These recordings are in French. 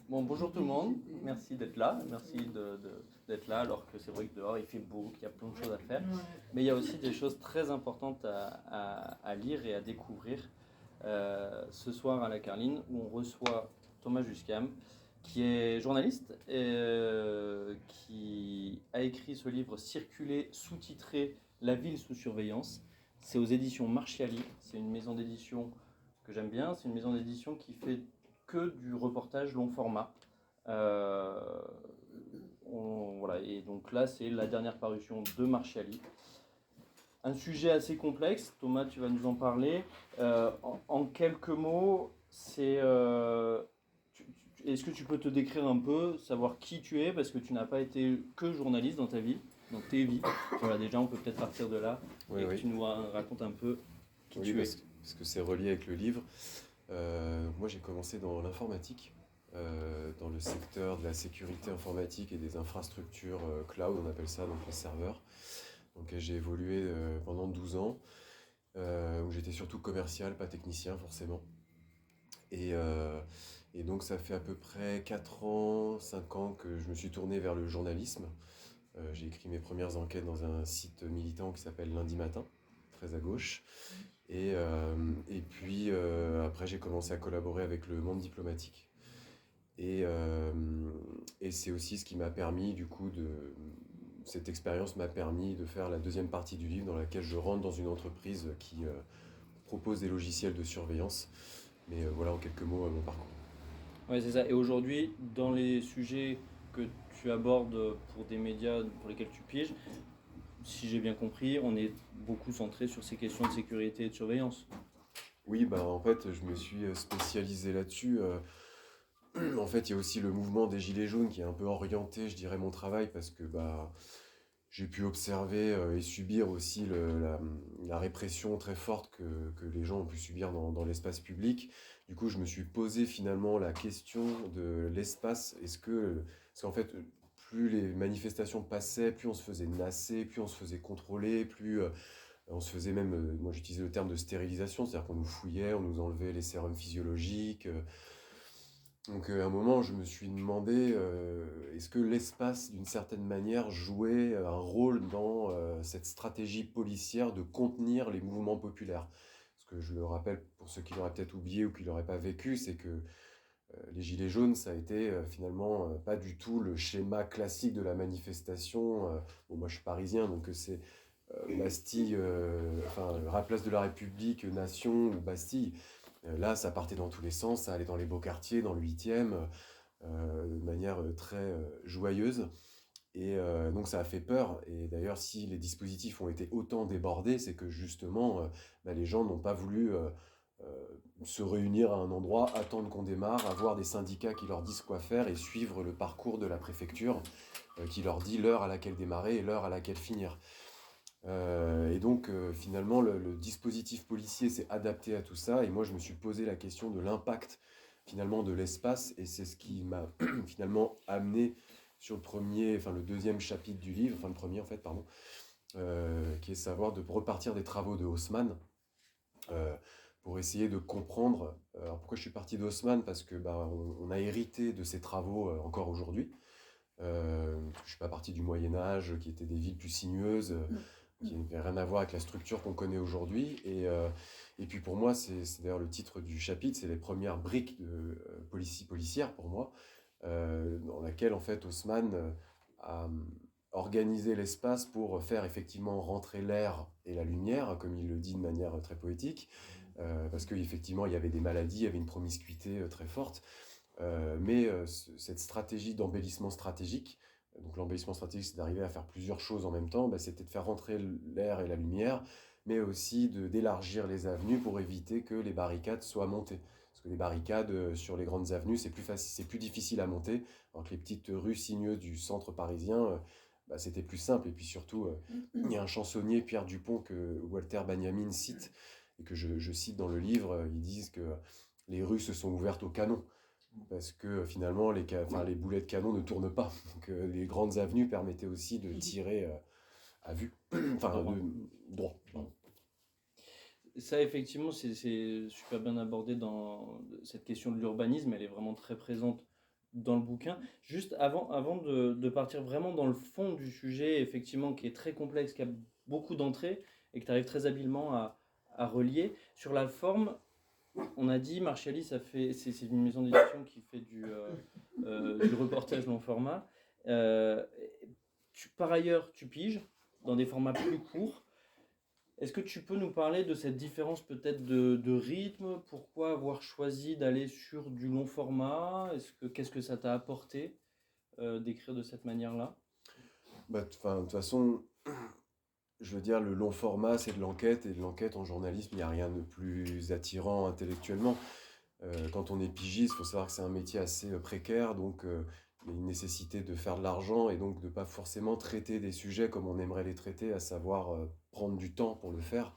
Bon, bonjour tout le monde, merci d'être là, d'être là alors que c'est vrai que dehors il fait beau, qu'il y a plein de choses à faire, mais il y a aussi des choses très importantes à lire et à découvrir. Ce soir à la Carline où on reçoit Thomas Juscam qui est journaliste et qui a écrit ce livre circulé, sous-titré La ville sous surveillance. C'est aux éditions Marchiali, c'est une maison d'édition que j'aime bien, c'est une maison d'édition qui fait que du reportage long format. Euh, voilà, et donc là, c'est la dernière parution de Marchiali. Un sujet assez complexe, Thomas, tu vas nous en parler. En quelques mots, est-ce que tu peux te décrire un peu, savoir qui tu es, parce que tu n'as pas été que journaliste dans ta vie, dans tes vies. Voilà, déjà, on peut peut-être partir de là Oui, et que oui. tu nous racontes un peu qui Oui, tu es. parce que c'est relié avec le livre. Moi, j'ai commencé dans l'informatique, dans le secteur de la sécurité informatique et des infrastructures cloud, on appelle ça, donc les serveurs. Donc, j'ai évolué pendant 12 ans, où j'étais surtout commercial, pas technicien forcément. Et, euh, et donc, ça fait à peu près 4 ans, 5 ans que je me suis tourné vers le journalisme. J'ai écrit mes premières enquêtes dans un site militant qui s'appelle Lundi Matin, très à gauche. Et puis après, j'ai commencé à collaborer avec le monde diplomatique. Et, euh, et c'est aussi ce qui m'a permis, du coup, cette expérience m'a permis de faire la deuxième partie du livre dans laquelle je rentre dans une entreprise qui propose des logiciels de surveillance. Mais voilà en quelques mots mon parcours. Ouais, c'est ça. Et aujourd'hui, dans les sujets que tu abordes pour des médias pour lesquels tu piges, si j'ai bien compris, on est beaucoup centré sur ces questions de sécurité et de surveillance. Oui, bah en fait, je me suis spécialisé là-dessus. En fait, il y a aussi le mouvement des Gilets jaunes qui est un peu orienté, je dirais, mon travail parce que bah, j'ai pu observer et subir aussi la répression très forte que les gens ont pu subir dans l'espace public. Du coup, je me suis posé finalement la question de l'espace. Parce qu'en fait, plus les manifestations passaient, plus on se faisait nasser, plus on se faisait contrôler, plus on se faisait même, moi j'utilisais le terme de stérilisation, c'est-à-dire qu'on nous fouillait, on nous enlevait les sérums physiologiques. Donc à un moment, je me suis demandé, est-ce que l'espace, d'une certaine manière, jouait un rôle dans cette stratégie policière de contenir les mouvements populaires? Parce que je le rappelle pour ceux qui l'auraient peut-être oublié ou qui l'auraient pas vécu, c'est que les Gilets jaunes, ça a été finalement pas du tout le schéma classique de la manifestation. Bon, moi je suis parisien, donc c'est Bastille, enfin, Place de la République, Nation ou Bastille. Là, ça partait dans tous les sens, ça allait dans les beaux quartiers, dans le 8e, de manière très joyeuse. Et donc ça a fait peur. Et d'ailleurs, si les dispositifs ont été autant débordés, c'est que justement, bah, les gens n'ont pas voulu se réunir à un endroit, attendre qu'on démarre, avoir des syndicats qui leur disent quoi faire et suivre le parcours de la préfecture qui leur dit l'heure à laquelle démarrer et l'heure à laquelle finir. Et donc, finalement, le dispositif policier s'est adapté à tout ça. Et moi, je me suis posé la question de l'impact, finalement, de l'espace. Et c'est ce qui m'a finalement amené sur le deuxième chapitre du livre, enfin le premier en fait, pardon, qui est savoir de repartir des travaux de Haussmann, euh, pour essayer de comprendre. Alors pourquoi je suis parti d'Haussmann? Parce que bah, on a hérité de ces travaux encore aujourd'hui. Je ne suis pas parti du Moyen Âge, qui étaient des villes plus sinueuses, qui n'avaient rien à voir avec la structure qu'on connaît aujourd'hui. Et puis pour moi, c'est d'ailleurs le titre du chapitre, c'est les premières briques de policière pour moi, dans laquelle en fait Haussmann a organisé l'espace pour faire effectivement rentrer l'air et la lumière, comme il le dit de manière très poétique, parce qu'effectivement il y avait des maladies, il y avait une promiscuité très forte. Cette stratégie d'embellissement stratégique, donc l'embellissement stratégique, c'est d'arriver à faire plusieurs choses en même temps, bah, c'était de faire rentrer l'air et la lumière, mais aussi d'élargir les avenues pour éviter que les barricades soient montées. Parce que les barricades sur les grandes avenues, c'est plus facile, c'est plus difficile à monter, alors que les petites rues sinueuses du centre parisien, bah, c'était plus simple. Et puis surtout, il y a un chansonnier, Pierre Dupont, que Walter Benjamin cite, et que je cite dans le livre, ils disent que les rues se sont ouvertes au canon parce que finalement les boulets de canon ne tournent pas. Donc les grandes avenues permettaient aussi de tirer à vue, enfin Droit. droit. Pardon. Ça, effectivement, c'est super bien abordé dans cette question de l'urbanisme. Elle est vraiment très présente dans le bouquin. Juste avant de partir vraiment dans le fond du sujet, effectivement, qui est très complexe, qui a beaucoup d'entrées et que tu arrives très habilement à relier. Sur la forme, on a dit, Marchiali, c'est une maison d'édition qui fait du reportage long format. Euh, Par ailleurs, tu piges dans des formats plus courts. Est-ce que tu peux nous parler de cette différence peut-être de rythme? Pourquoi avoir choisi d'aller sur du long format? Qu'est-ce que ça t'a apporté d'écrire de cette manière-là? De toute façon, je veux dire, le long format, c'est de l'enquête, et de l'enquête en journalisme, il n'y a rien de plus attirant intellectuellement. Quand on est pigiste, il faut savoir que c'est un métier assez précaire, donc il y a une nécessité de faire de l'argent et donc de pas forcément traiter des sujets comme on aimerait les traiter, à savoir prendre du temps pour le faire.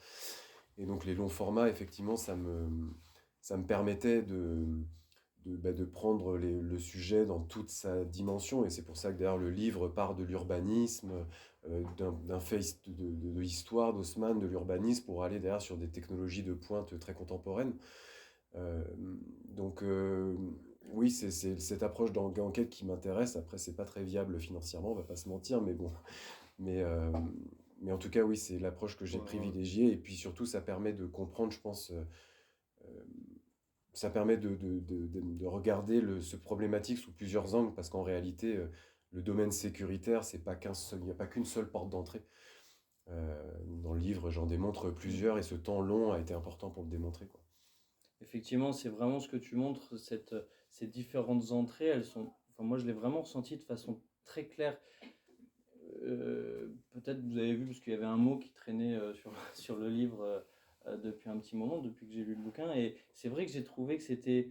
Et donc les longs formats, effectivement, ça me permettait de prendre le sujet dans toute sa dimension. Et c'est pour ça que d'ailleurs le livre part de l'urbanisme, d'un fait de l'histoire d'Haussmann, de l'urbanisme, pour aller derrière sur des technologies de pointe très contemporaines. Euh, donc oui, c'est cette approche d'enquête qui m'intéresse. Après, c'est pas très viable financièrement, on va pas se mentir, mais bon. Mais, euh, mais en tout cas, oui, c'est l'approche que j'ai Ouais. privilégiée. Et puis surtout, ça permet de comprendre, je pense, euh, ça permet de regarder ce problématique sous plusieurs angles, parce qu'en réalité, le domaine sécuritaire, c'est pas qu'un seul, il n'y a pas qu'une seule porte d'entrée. Dans le livre, j'en démontre plusieurs, et ce temps long a été important pour le démontrer, quoi. Effectivement, c'est vraiment ce que tu montres, ces différentes entrées, elles sont, enfin moi je l'ai vraiment ressenti de façon très claire. Peut-être vous avez vu, parce qu'il y avait un mot qui traînait sur le livre depuis un petit moment, depuis que j'ai lu le bouquin, et c'est vrai que j'ai trouvé que c'était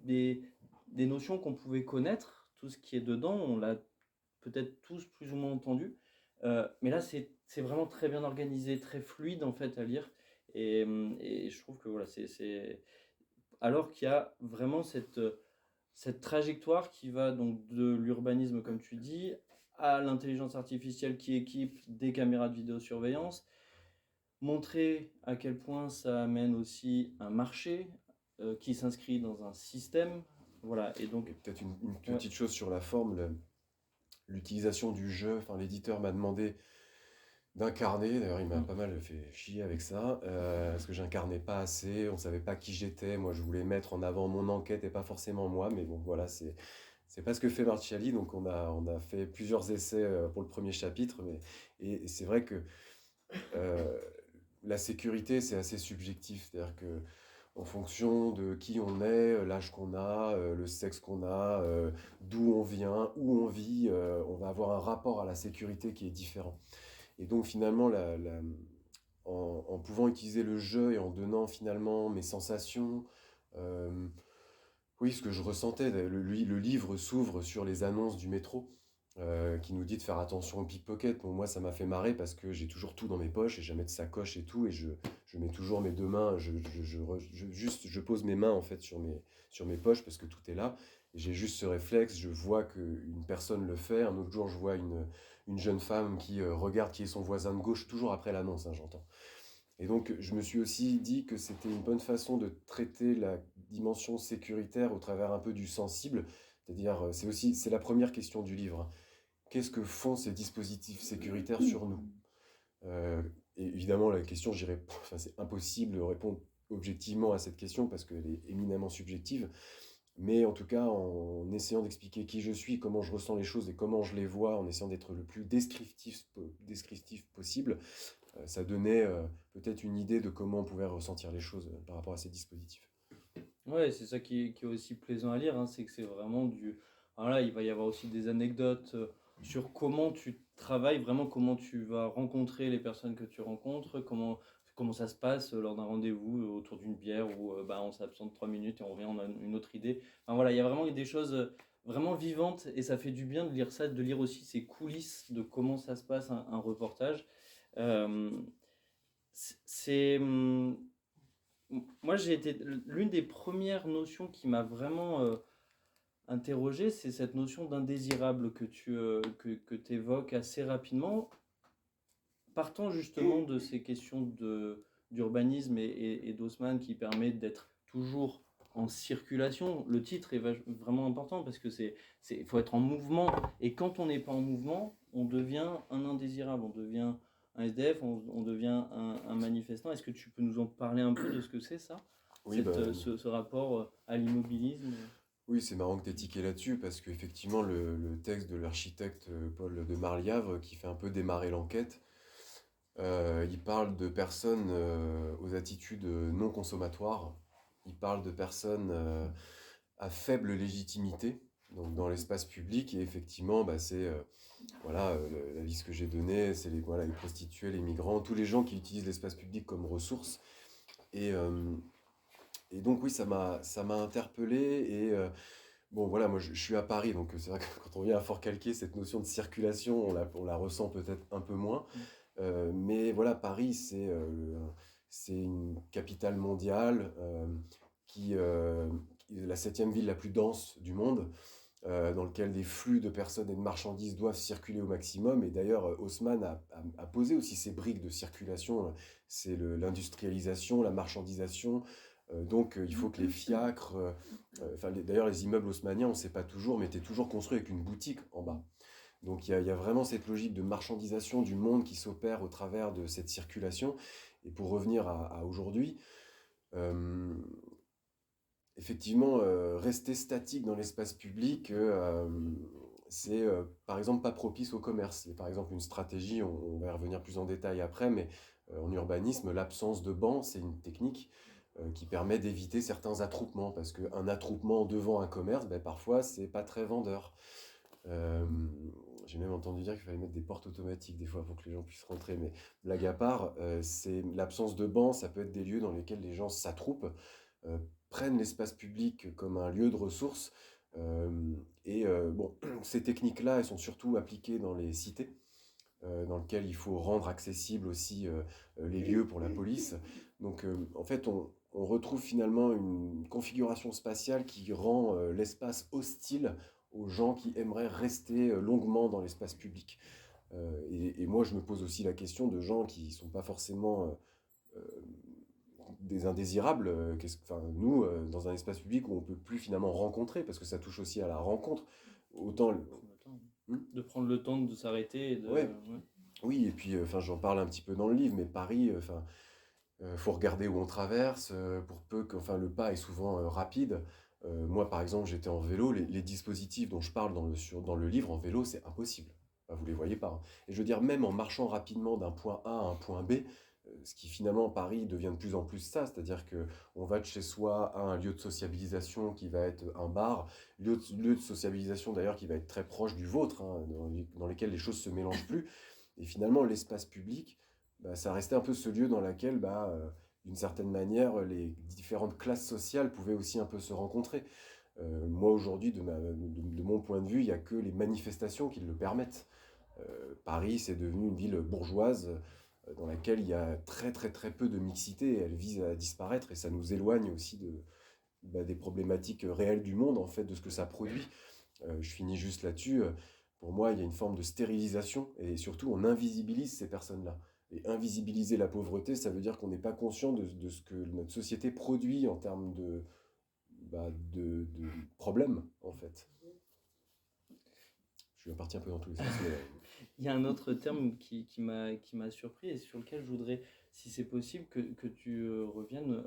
des notions qu'on pouvait connaître, tout ce qui est dedans, on l'a peut-être tous plus ou moins entendu, mais là c'est vraiment très bien organisé, très fluide en fait à lire, et je trouve que voilà, alors qu'il y a vraiment cette trajectoire qui va donc de l'urbanisme, comme tu dis, à l'intelligence artificielle qui équipe des caméras de vidéosurveillance, montrer à quel point ça amène aussi un marché qui s'inscrit dans un système. Voilà, et Et donc, peut-être une ouais, petite chose sur la forme, l'utilisation du jeu. Enfin, l'éditeur m'a demandé d'incarner. D'ailleurs, il m'a pas mal fait chier avec ça, parce que j'incarnais pas assez, on savait pas qui j'étais. Moi, je voulais mettre en avant mon enquête et pas forcément moi, mais bon, voilà, c'est pas ce que fait Marchiali. Donc, on a fait plusieurs essais pour le premier chapitre, et c'est vrai que euh, la sécurité, c'est assez subjectif. C'est-à-dire que en fonction de qui on est, l'âge qu'on a, le sexe qu'on a, d'où on vient, où on vit, on va avoir un rapport à la sécurité qui est différent. Et donc finalement, en pouvant utiliser le jeu et en donnant finalement mes sensations, euh, oui, ce que je ressentais, le livre s'ouvre sur les annonces du métro, qui nous dit de faire attention aux pickpockets. Bon, moi, ça m'a fait marrer parce que j'ai toujours tout dans mes poches et jamais de sacoche et tout, et je mets toujours mes deux mains, juste, je pose mes mains en fait sur mes poches parce que tout est là. Et j'ai juste ce réflexe, je vois qu'une personne le fait. Un autre jour, je vois une jeune femme qui regarde qui est son voisin de gauche, toujours après l'annonce, hein, j'entends. Et donc, je me suis aussi dit que c'était une bonne façon de traiter la dimension sécuritaire au travers un peu du sensible. C'est-à-dire, c'est la première question du livre, hein. Qu'est-ce que font ces dispositifs sécuritaires sur nous? Et évidemment, la question, enfin, c'est impossible de répondre objectivement à cette question parce qu'elle est éminemment subjective. Mais en tout cas, en essayant d'expliquer qui je suis, comment je ressens les choses et comment je les vois, en essayant d'être le plus descriptif possible, ça donnait peut-être une idée de comment on pouvait ressentir les choses par rapport à ces dispositifs. ouais, c'est ça qui est aussi plaisant à lire, hein, c'est que c'est vraiment du. Voilà, il va y avoir aussi des anecdotes sur comment tu travailles, vraiment comment tu vas rencontrer les personnes que tu rencontres, comment ça se passe lors d'un rendez-vous autour d'une bière où bah, on s'absente 3 minutes et on revient, on a une autre idée. Enfin, voilà, il y a vraiment des choses vraiment vivantes et ça fait du bien de lire ça, de lire aussi ces coulisses de comment ça se passe un reportage. Euh, c'est. Moi, j'ai été l'une des premières notions qui m'a vraiment interrogé, c'est cette notion d'indésirable que tu évoques assez rapidement, partant justement de ces questions d'urbanisme et d'Haussmann qui permet d'être toujours en circulation. Le titre est vraiment important parce que faut être en mouvement. Et quand on n'est pas en mouvement, on devient un indésirable, on devient un SDF, on devient un manifestant. Est-ce que tu peux nous en parler un peu de ce que c'est ça? Oui, Ce rapport à l'immobilisme? oui, c'est marrant que tu aies tiqué là-dessus parce qu'effectivement, le texte de l'architecte Paul de Marliavre, qui fait un peu démarrer l'enquête, il parle de personnes aux attitudes non consommatoires. Il parle de personnes à faible légitimité, donc dans l'espace public. Et effectivement, bah, c'est voilà, la liste que j'ai donnée, c'est voilà, les prostituées, les migrants, tous les gens qui utilisent l'espace public comme ressource. Et, euh, et donc oui, ça m'a interpellé. Et bon, voilà, moi je suis à Paris, donc c'est vrai que quand on vient à Fort-Calquier, cette notion de circulation, on la ressent peut-être un peu moins. Mais voilà, Paris, c'est une capitale mondiale qui est la septième ville la plus dense du monde, dans lequel des flux de personnes et de marchandises doivent circuler au maximum. Et d'ailleurs, Haussmann a posé aussi ces briques de circulation. C'est l'industrialisation, la marchandisation. Donc, il faut que les fiacres, d'ailleurs, les immeubles haussmanniens, on ne sait pas toujours, mais étaient toujours construits avec une boutique en bas. Donc il y a vraiment cette logique de marchandisation du monde qui s'opère au travers de cette circulation. Et pour revenir à aujourd'hui, euh, effectivement, rester statique dans l'espace public, c'est par exemple pas propice au commerce. C'est par exemple une stratégie, on va y revenir plus en détail après, mais en urbanisme, l'absence de bancs, c'est une technique qui permet d'éviter certains attroupements, parce qu'un attroupement devant un commerce, ben, parfois, c'est pas très vendeur. Euh, j'ai même entendu dire qu'il fallait mettre des portes automatiques des fois pour que les gens puissent rentrer, mais blague à part, c'est l'absence de bancs, ça peut être des lieux dans lesquels les gens s'attroupent, euh, prennent l'espace public comme un lieu de ressources. Bon, ces techniques-là, elles sont surtout appliquées dans les cités, dans lesquelles il faut rendre accessibles aussi les lieux pour la police. Donc, en fait, on retrouve finalement une configuration spatiale qui rend l'espace hostile aux gens qui aimeraient rester longuement dans l'espace public. Et moi, je me pose aussi la question de gens qui ne sont pas forcément des indésirables. Nous, dans un espace public où on ne peut plus finalement rencontrer, parce que ça touche aussi à la rencontre, autant... De prendre le temps de s'arrêter. Ouais. Oui, et puis j'en parle un petit peu dans le livre, mais Paris, faut regarder où on traverse, pour peu que, le pas est souvent rapide. Moi, par exemple, j'étais en vélo, les dispositifs dont je parle dans le livre en vélo, c'est impossible. Enfin, vous les voyez pas, hein. Et je veux dire, même en marchant rapidement d'un point A à un point B, ce qui finalement, Paris devient de plus en plus ça, c'est-à-dire que on va de chez soi à un lieu de sociabilisation qui va être un bar, lieu de sociabilisation d'ailleurs qui va être très proche du vôtre, hein, dans lesquels les choses se mélangent plus. Et finalement, l'espace public, bah, ça restait un peu ce lieu dans lequel, d'une certaine manière, les différentes classes sociales pouvaient aussi un peu se rencontrer. Moi, aujourd'hui, de mon point de vue, il n'y a que les manifestations qui le permettent. Paris, c'est devenu une ville bourgeoise dans laquelle il y a très très très peu de mixité. Elle vise à disparaître et ça nous éloigne aussi des problématiques réelles du monde, en fait, de ce que ça produit. Je finis juste là-dessus. Pour moi, il y a une forme de stérilisation et surtout, on invisibilise ces personnes-là. Et invisibiliser la pauvreté, ça veut dire qu'on n'est pas conscient de ce que notre société produit en termes de problèmes, en fait. Je suis parti un peu dans tous les sens. Il y a un autre terme qui m'a surpris et sur lequel je voudrais, si c'est possible, que tu reviennes,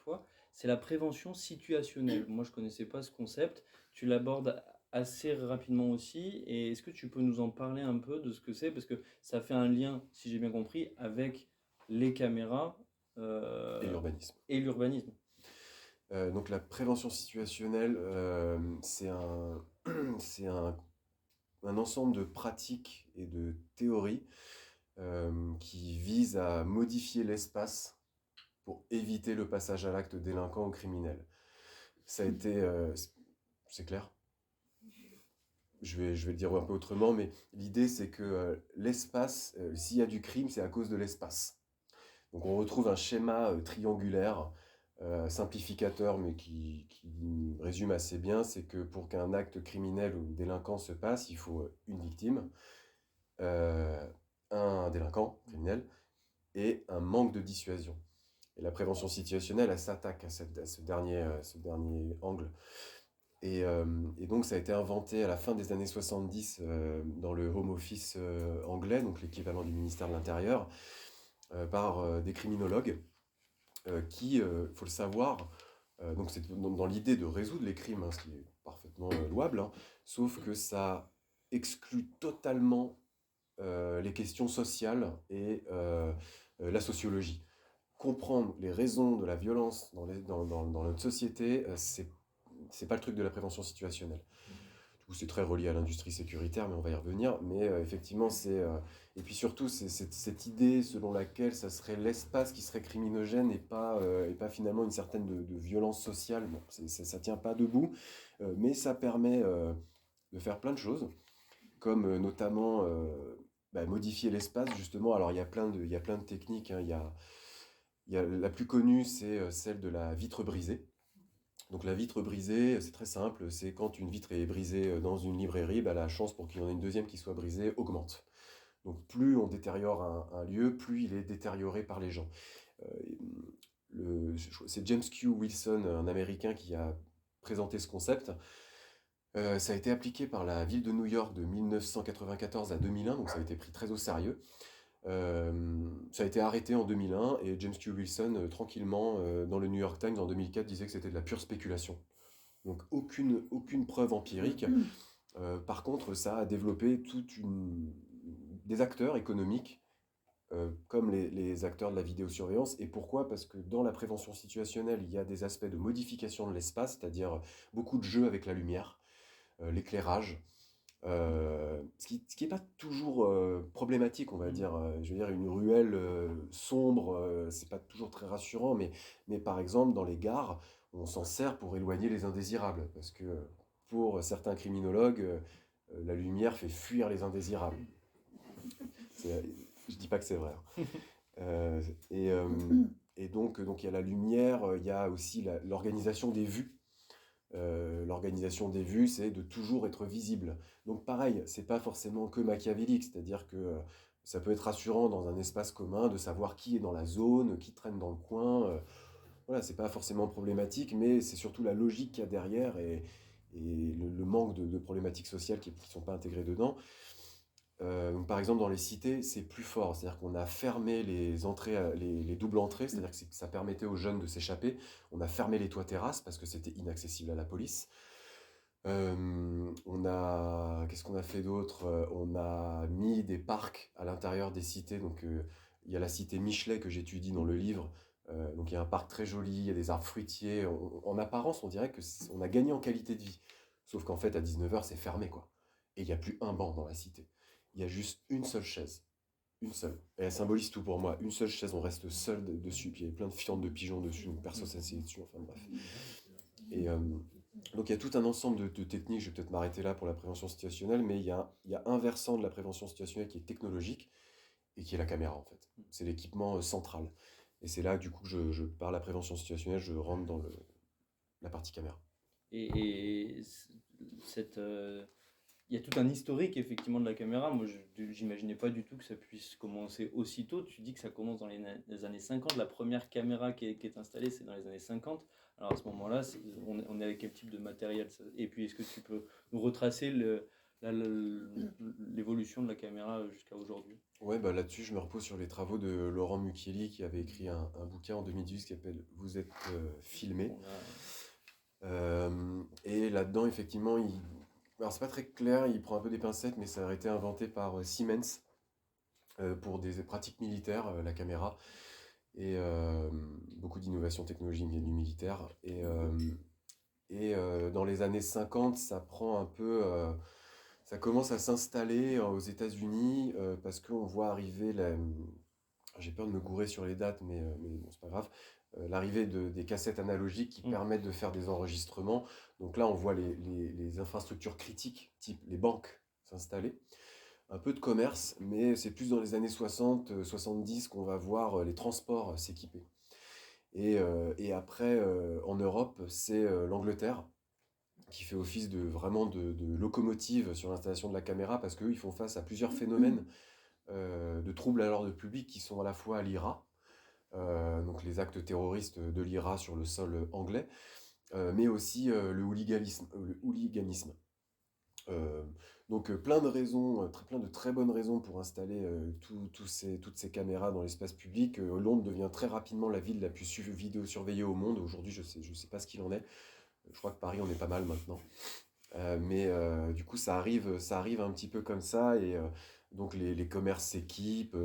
toi. C'est la prévention situationnelle. Moi, je ne connaissais pas ce concept. Tu l'abordes assez rapidement aussi. Et est-ce que tu peux nous en parler un peu de ce que c'est? Parce que ça fait un lien, si j'ai bien compris, avec les caméras Et l'urbanisme. Et l'urbanisme. Donc la prévention situationnelle, c'est un ensemble de pratiques et de théories qui visent à modifier l'espace pour éviter le passage à l'acte délinquant ou criminel. Ça a été... c'est clair ? Je vais le dire un peu autrement, mais l'idée c'est que l'espace, s'il y a du crime, c'est à cause de l'espace. Donc on retrouve un schéma triangulaire, simplificateur, mais qui résume assez bien, c'est que pour qu'un acte criminel ou délinquant se passe, il faut une victime, un délinquant criminel, et un manque de dissuasion. Et la prévention situationnelle, elle s'attaque à ce dernier angle. Et donc, ça a été inventé à la fin des années 70 dans le Home Office anglais, donc l'équivalent du ministère de l'Intérieur, par des criminologues qui, faut le savoir, donc c'est dans l'idée de résoudre les crimes, hein, ce qui est parfaitement louable, hein, sauf que ça exclut totalement les questions sociales et la sociologie. Comprendre les raisons de la violence dans notre société, c'est pas le truc de la prévention situationnelle. Du coup, c'est très relié à l'industrie sécuritaire, mais on va y revenir. Mais effectivement, et puis surtout, c'est cette idée selon laquelle ça serait l'espace qui serait criminogène et pas finalement une certaine de violence sociale. Bon, ça tient pas debout, mais ça permet de faire plein de choses, comme notamment modifier l'espace, justement. Alors, il y a plein de techniques, hein. La plus connue, c'est celle de la vitre brisée. Donc la vitre brisée, c'est très simple, c'est quand une vitre est brisée dans une librairie, bah, la chance pour qu'il y en ait une deuxième qui soit brisée augmente. Donc plus on détériore un lieu, plus il est détérioré par les gens. C'est James Q. Wilson, un Américain, qui a présenté ce concept. Ça a été appliqué par la ville de New York de 1994 à 2001, donc ça a été pris très au sérieux. Ça a été arrêté en 2001 et James Q. Wilson, tranquillement, dans le New York Times en 2004, disait que c'était de la pure spéculation. Donc aucune preuve empirique. Par contre, ça a développé des acteurs économiques comme les acteurs de la vidéosurveillance. Et pourquoi? Parce que dans la prévention situationnelle, il y a des aspects de modification de l'espace, c'est-à-dire beaucoup de jeux avec la lumière, l'éclairage. Ce qui est pas toujours problématique, on va dire. Je veux dire, une ruelle sombre, c'est pas toujours très rassurant, mais par exemple, dans les gares, on s'en sert pour éloigner les indésirables, parce que pour certains criminologues, la lumière fait fuir les indésirables. C'est- je dis pas que c'est vrai, hein. Euh, et, euh, et donc il y a la lumière, il y a aussi l'organisation des vues. L'organisation des vues, c'est de toujours être visible. Donc pareil, c'est pas forcément que machiavélique, c'est-à-dire que ça peut être rassurant dans un espace commun de savoir qui est dans la zone, qui traîne dans le coin. Voilà, c'est pas forcément problématique, mais c'est surtout la logique qu'il y a derrière et le manque de problématiques sociales qui ne sont pas intégrées dedans. Donc, par exemple, dans les cités, c'est plus fort. C'est-à-dire qu'on a fermé les entrées, les doubles entrées, c'est-à-dire que ça permettait aux jeunes de s'échapper. On a fermé les toits terrasses parce que c'était inaccessible à la police. Qu'est-ce qu'on a fait d'autre? On a mis des parcs à l'intérieur des cités. Donc, il y a la cité Michelet que j'étudie dans le livre. Donc, il y a un parc très joli, il y a des arbres fruitiers. En apparence, on dirait on a gagné en qualité de vie. Sauf qu'en fait, à 19h, c'est fermé, quoi. Et il n'y a plus un banc dans la cité. Il y a juste une seule chaise. Une seule. Et elle symbolise tout pour moi. Une seule chaise, on reste seul dessus. Puis il y avait plein de fientes de pigeons dessus, donc personne s'assied dessus. Enfin bref. Et donc il y a tout un ensemble de techniques. Je vais peut-être m'arrêter là pour la prévention situationnelle, mais il y a un versant de la prévention situationnelle qui est technologique et qui est la caméra en fait. C'est l'équipement central. Et c'est là du coup que par la prévention situationnelle, je rentre dans la partie caméra. Et cette, il y a tout un historique effectivement de la caméra. Moi, j'imaginais pas du tout que ça puisse commencer aussitôt. Tu dis que ça commence dans les années 50. La première caméra qui est installée, c'est dans les années 50. Alors à ce moment-là, on est avec quel type de matériel? Et puis, est-ce que tu peux nous retracer l'évolution de la caméra jusqu'à aujourd'hui? Ouais, bah là-dessus, je me repose sur les travaux de Laurent Mucchielli qui avait écrit un bouquin en 2018 qui s'appelle Vous êtes filmé. Et là-dedans, effectivement, alors c'est pas très clair, il prend un peu des pincettes, mais ça a été inventé par Siemens pour des pratiques militaires, la caméra. Et beaucoup d'innovations technologiques viennent du militaire. Dans les années 50, ça prend un peu. Ça commence à s'installer aux États-Unis parce qu'on voit arriver j'ai peur de me gourer sur les dates, mais bon, c'est pas grave. L'arrivée des cassettes analogiques qui permettent de faire des enregistrements. Donc là, on voit les infrastructures critiques, type les banques, s'installer. Un peu de commerce, mais c'est plus dans les années 60, 70 qu'on va voir les transports s'équiper. Et après, en Europe, c'est l'Angleterre qui fait office vraiment de locomotive sur l'installation de la caméra parce qu'eux, ils font face à plusieurs phénomènes de troubles à l'ordre public qui sont à la fois à l'IRA, donc les actes terroristes de l'IRA sur le sol anglais, mais aussi le hooliganisme. Euh, donc plein de raisons, plein de très bonnes raisons pour installer toutes ces caméras dans l'espace public. Londres devient très rapidement la ville la plus vidéo-surveillée au monde. Aujourd'hui, je sais pas ce qu'il en est. Je crois que Paris, on est pas mal maintenant. Mais du coup, ça arrive un petit peu comme ça. Et donc les commerces s'équipent,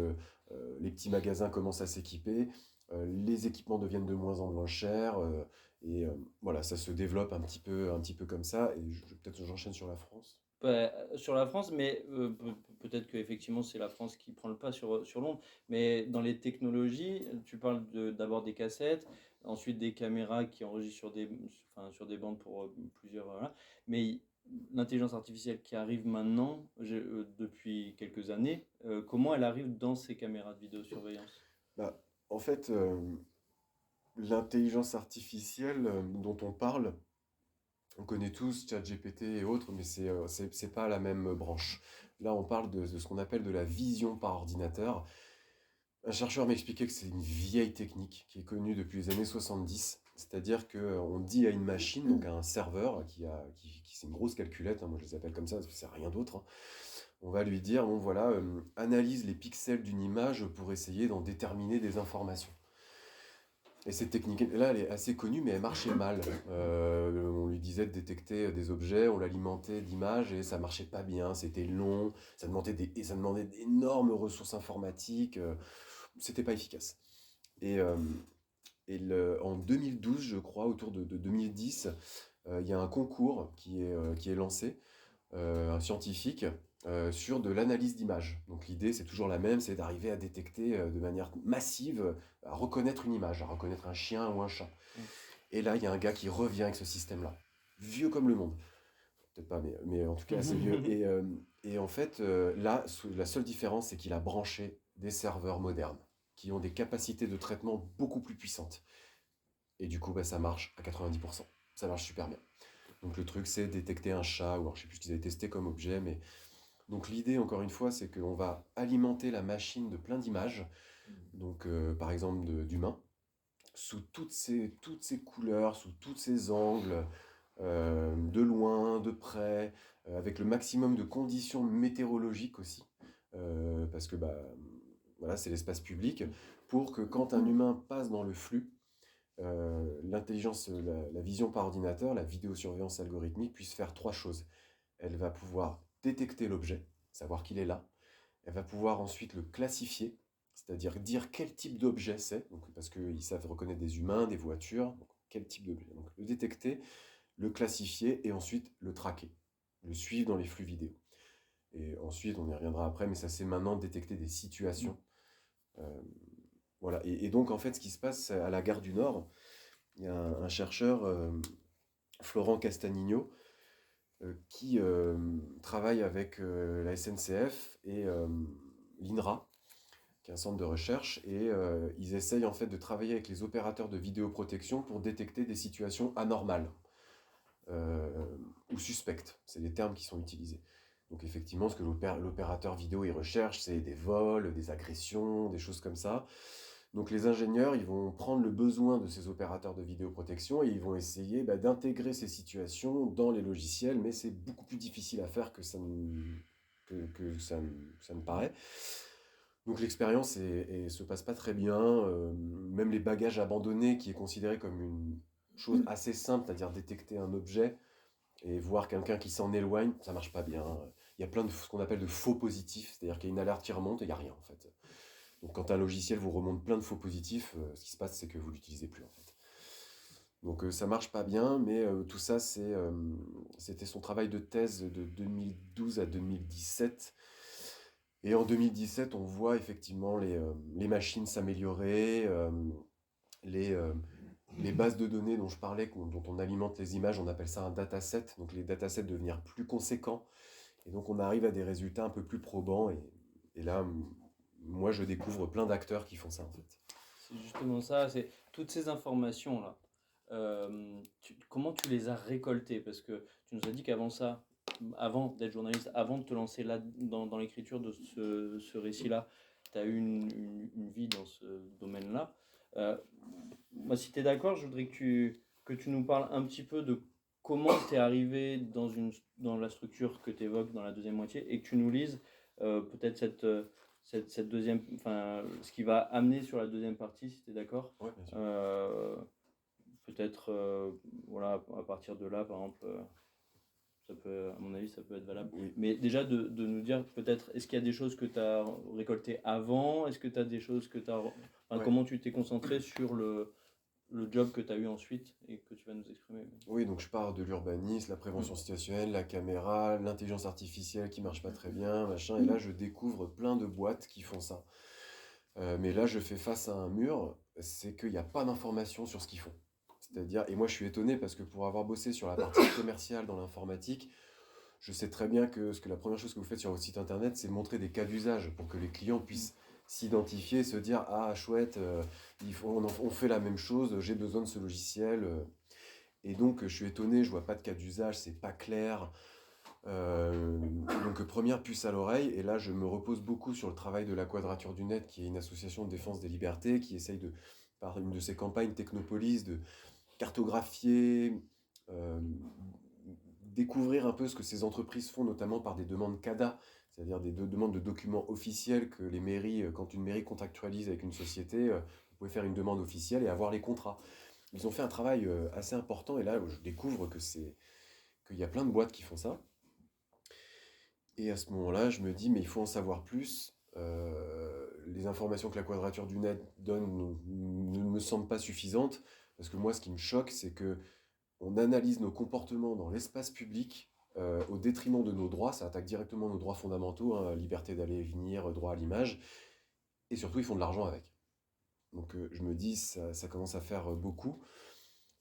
les petits magasins commencent à s'équiper. Les équipements deviennent de moins en moins chers. Et voilà, ça se développe un petit peu comme ça. Et peut-être que j'enchaîne sur la France. Sur la France, mais peut-être qu'effectivement c'est la France qui prend le pas sur Londres. Mais dans les technologies, tu parles d'abord des cassettes, ensuite des caméras qui enregistrent sur des bandes pour plusieurs. Voilà. Mais l'intelligence artificielle qui arrive maintenant, depuis quelques années, comment elle arrive dans ces caméras de vidéosurveillance? Bah, en fait, l'intelligence artificielle dont on parle, on connaît tous ChatGPT et autres, mais c'est pas la même branche. Là, on parle de ce qu'on appelle de la vision par ordinateur. Un chercheur m'expliquait que c'est une vieille technique qui est connue depuis les années 70. C'est-à-dire qu'on dit à une machine, donc à un serveur, c'est une grosse calculette, hein, moi je les appelle comme ça parce que c'est rien d'autre, hein. On va lui dire, bon voilà, analyse les pixels d'une image pour essayer d'en déterminer des informations. Et cette technique-là, elle est assez connue, mais elle marchait mal. On lui disait de détecter des objets, on l'alimentait d'images et ça marchait pas bien, c'était long, ça demandait d'énormes ressources informatiques, c'était pas efficace. Et, euh, en 2012, je crois, autour de 2010, il y a un concours qui est lancé, un scientifique, sur de l'analyse d'images. Donc l'idée, c'est toujours la même, c'est d'arriver à détecter de manière massive, à reconnaître une image, à reconnaître un chien ou un chat. Mm. Et là, il y a un gars qui revient avec ce système-là, vieux comme le monde. Peut-être pas, mais en tout cas assez vieux. Et en fait, là, la seule différence, c'est qu'il a branché des serveurs modernes, qui ont des capacités de traitement beaucoup plus puissantes. Et du coup, bah, ça marche à 90%. Ça marche super bien. Donc le truc, c'est détecter un chat, ou alors je sais plus ce qu'ils avaient testé comme objet, mais donc l'idée, encore une fois, c'est qu'on va alimenter la machine de plein d'images, donc par exemple d'humains, sous toutes ces couleurs, sous tous ces angles, de loin, de près, avec le maximum de conditions météorologiques aussi, parce que bah, voilà, c'est l'espace public, pour que quand un humain passe dans le flux, la vision par ordinateur, la vidéosurveillance algorithmique puisse faire trois choses. Elle va pouvoir détecter l'objet, savoir qu'il est là. Elle va pouvoir ensuite le classifier, c'est-à-dire dire quel type d'objet c'est, donc, parce qu'ils savent reconnaître des humains, des voitures, donc quel type d'objet. Donc le détecter, le classifier et ensuite le traquer, le suivre dans les flux vidéo. Et ensuite, on y reviendra après, mais ça c'est maintenant détecter des situations. Euh, voilà. Et donc en fait, ce qui se passe à la gare du Nord, il y a un chercheur, Florent Castanigno, qui travaille avec la SNCF et l'INRA, qui est un centre de recherche, et ils essayent en fait de travailler avec les opérateurs de vidéoprotection pour détecter des situations anormales ou suspectes. C'est les termes qui sont utilisés. Donc effectivement, ce que l'opérateur vidéo il recherche, c'est des vols, des agressions, des choses comme ça. Donc les ingénieurs, ils vont prendre le besoin de ces opérateurs de vidéoprotection et ils vont essayer d'intégrer ces situations dans les logiciels, mais c'est beaucoup plus difficile à faire ça ne paraît. Donc l'expérience se passe pas très bien. Même les bagages abandonnés, qui est considéré comme une chose assez simple, c'est-à-dire détecter un objet et voir quelqu'un qui s'en éloigne, ça marche pas bien. Il y a plein de ce qu'on appelle de faux positifs, c'est-à-dire qu'il y a une alerte qui remonte et il n'y a rien en fait. Donc quand un logiciel vous remonte plein de faux positifs, ce qui se passe, c'est que vous l'utilisez plus en fait. Donc ça marche pas bien, mais tout ça, c'était son travail de thèse de 2012 à 2017. Et en 2017, on voit effectivement les machines s'améliorer, les, euh, les bases de données dont je parlais, dont on alimente les images, on appelle ça un dataset. Donc les datasets devenir plus conséquents. Et donc on arrive à des résultats un peu plus probants. Et là, moi, je découvre plein d'acteurs qui font ça en fait. C'est justement ça, c'est toutes ces informations-là. Comment tu les as récoltées? Parce que tu nous as dit qu'avant ça, avant d'être journaliste, avant de te lancer là dans l'écriture de ce récit-là, tu as eu une vie dans ce domaine-là. Euh, Moi, si tu es d'accord, je voudrais que tu nous parles un petit peu de comment tu es arrivé dans la structure que tu évoques dans la deuxième moitié et que tu nous lises peut-être cette deuxième, enfin, ce qui va amener sur la deuxième partie, si tu es d'accord. Ouais, bien sûr. Euh, Peut-être, voilà, à partir de là, par exemple, ça peut, à mon avis, ça peut être valable. Oui. Mais déjà, de nous dire, peut-être, est-ce qu'il y a des choses que tu as récoltées avant? Est-ce que tu as des choses que tu as... Enfin, Ouais. comment tu t'es concentré sur le job que tu as eu ensuite et que tu vas nous exprimer? Oui, donc je pars de l'urbanisme, la prévention situationnelle, la caméra, l'intelligence artificielle qui marche pas très bien, machin. Et là, je découvre plein de boîtes qui font ça. Mais là, je fais face à un mur, c'est qu'il n'y a pas d'informations sur ce qu'ils font. C'est-à-dire, et moi je suis étonné parce que pour avoir bossé sur la partie commerciale dans l'informatique, je sais très bien que la première chose que vous faites sur votre site internet, c'est montrer des cas d'usage pour que les clients puissent s'identifier, se dire ah chouette, on fait la même chose, j'ai besoin de ce logiciel. Et donc je suis étonné, je vois pas de cas d'usage, c'est pas clair. Donc première puce à l'oreille, et là je me repose beaucoup sur le travail de la Quadrature du Net, qui est une association de défense des libertés, qui essaye par une de ses campagnes Technopolis, de cartographier, euh, découvrir un peu ce que ces entreprises font, notamment par des demandes CADA, c'est-à-dire des demandes de documents officiels que les mairies, quand une mairie contractualise avec une société, vous pouvez faire une demande officielle et avoir les contrats. Ils ont fait un travail assez important, et là je découvre qu'il y a plein de boîtes qui font ça. Et à ce moment-là, je me dis, mais il faut en savoir plus. Les informations que la Quadrature du Net donne ne me semblent pas suffisantes, parce que moi, ce qui me choque, c'est que on analyse nos comportements dans l'espace public au détriment de nos droits. Ça attaque directement nos droits fondamentaux, hein, liberté d'aller et venir, droit à l'image, et surtout, ils font de l'argent avec. Donc je me dis, ça commence à faire beaucoup.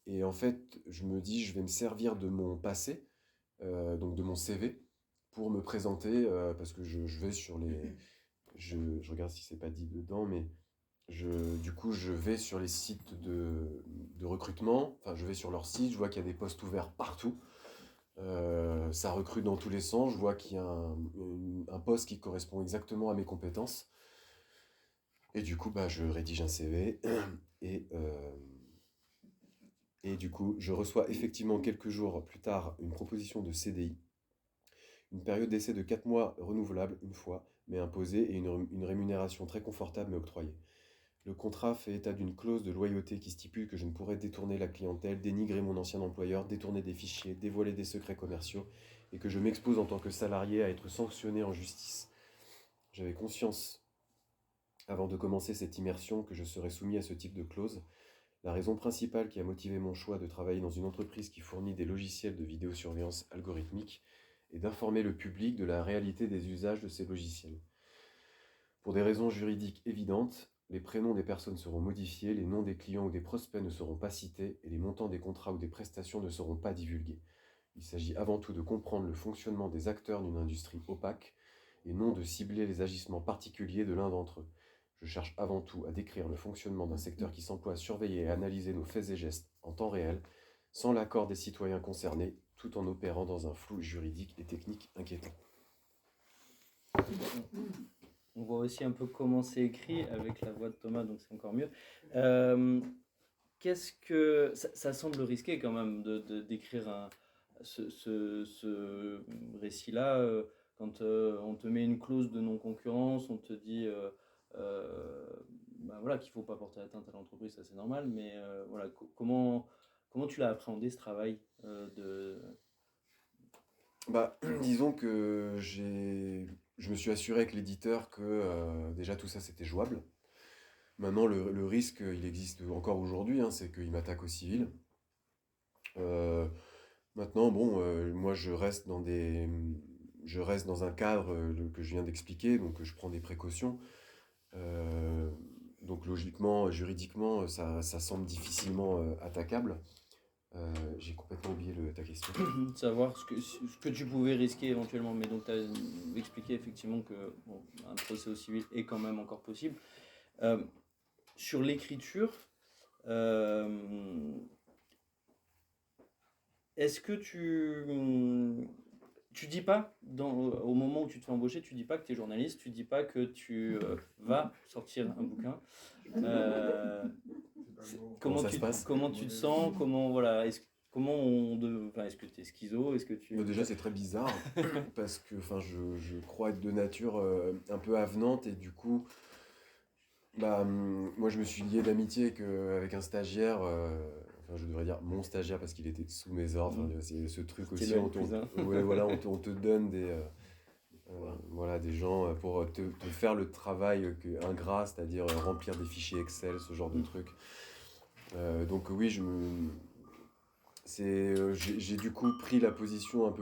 Et en fait, je me dis, je vais me servir de mon passé, donc de mon CV, pour me présenter, parce que je vais sur les... Je regarde si c'est pas dit dedans, mais du coup, je vais sur les sites de recrutement, enfin, je vais sur leur site, je vois qu'il y a des postes ouverts partout. Ça recrute dans tous les sens, je vois qu'il y a un poste qui correspond exactement à mes compétences. Et du coup, bah, je rédige un CV et, euh, et du coup, je reçois effectivement quelques jours plus tard une proposition de CDI. Une période d'essai de 4 mois renouvelable une fois, mais imposée, et une rémunération très confortable mais octroyée. Le contrat fait état d'une clause de loyauté qui stipule que je ne pourrai détourner la clientèle, dénigrer mon ancien employeur, détourner des fichiers, dévoiler des secrets commerciaux, et que je m'expose en tant que salarié à être sanctionné en justice. J'avais conscience, avant de commencer cette immersion, que je serais soumis à ce type de clause. La raison principale qui a motivé mon choix de travailler dans une entreprise qui fournit des logiciels de vidéosurveillance algorithmique est d'informer le public de la réalité des usages de ces logiciels. Pour des raisons juridiques évidentes, les prénoms des personnes seront modifiés, les noms des clients ou des prospects ne seront pas cités et les montants des contrats ou des prestations ne seront pas divulgués. Il s'agit avant tout de comprendre le fonctionnement des acteurs d'une industrie opaque et non de cibler les agissements particuliers de l'un d'entre eux. Je cherche avant tout à décrire le fonctionnement d'un secteur qui s'emploie à surveiller et analyser nos faits et gestes en temps réel, sans l'accord des citoyens concernés, tout en opérant dans un flou juridique et technique inquiétant. On voit aussi un peu comment c'est écrit avec la voix de Thomas, donc c'est encore mieux. Euh, Qu'est-ce que ça semble risqué quand même d'écrire ce récit-là quand on te met une clause de non-concurrence, on te dit bah voilà qu'il faut pas porter atteinte à l'entreprise, ça c'est normal, mais voilà comment tu l'as appréhendé ce travail de Bah, disons que je me suis assuré avec l'éditeur que déjà tout ça c'était jouable. Maintenant, le risque, il existe encore aujourd'hui, hein, c'est qu'il m'attaque au civil. Euh, Maintenant, bon, moi je reste dans un cadre que je viens d'expliquer, donc je prends des précautions. Euh, donc logiquement, juridiquement, ça semble difficilement attaquable. J'ai complètement oublié ta question. savoir ce que tu pouvais risquer éventuellement, mais donc tu as expliqué effectivement que bon, un procès au civil est quand même encore possible. Euh, Sur l'écriture, est-ce que Tu dis pas, au moment où tu te fais embaucher, tu dis pas que tu es journaliste, tu dis pas que tu vas sortir un bouquin. Euh, Comment ça se passe? comment tu te sens? Comment, voilà, enfin, est-ce que tu es schizo? Est-ce que Bah, tu. déjà, c'est très bizarre parce que enfin, je crois être de nature un peu avenante et du coup, bah, moi, je me suis lié d'amitié avec un stagiaire, enfin, je devrais dire mon stagiaire parce qu'il était sous mes ordres. Enfin, c'est ce truc C'était aussi, le N plus 1. ouais, voilà, on te donne voilà, des gens pour te faire le travail ingrat, c'est-à-dire remplir des fichiers Excel, ce genre de trucs. Donc oui, j'ai du coup pris une position un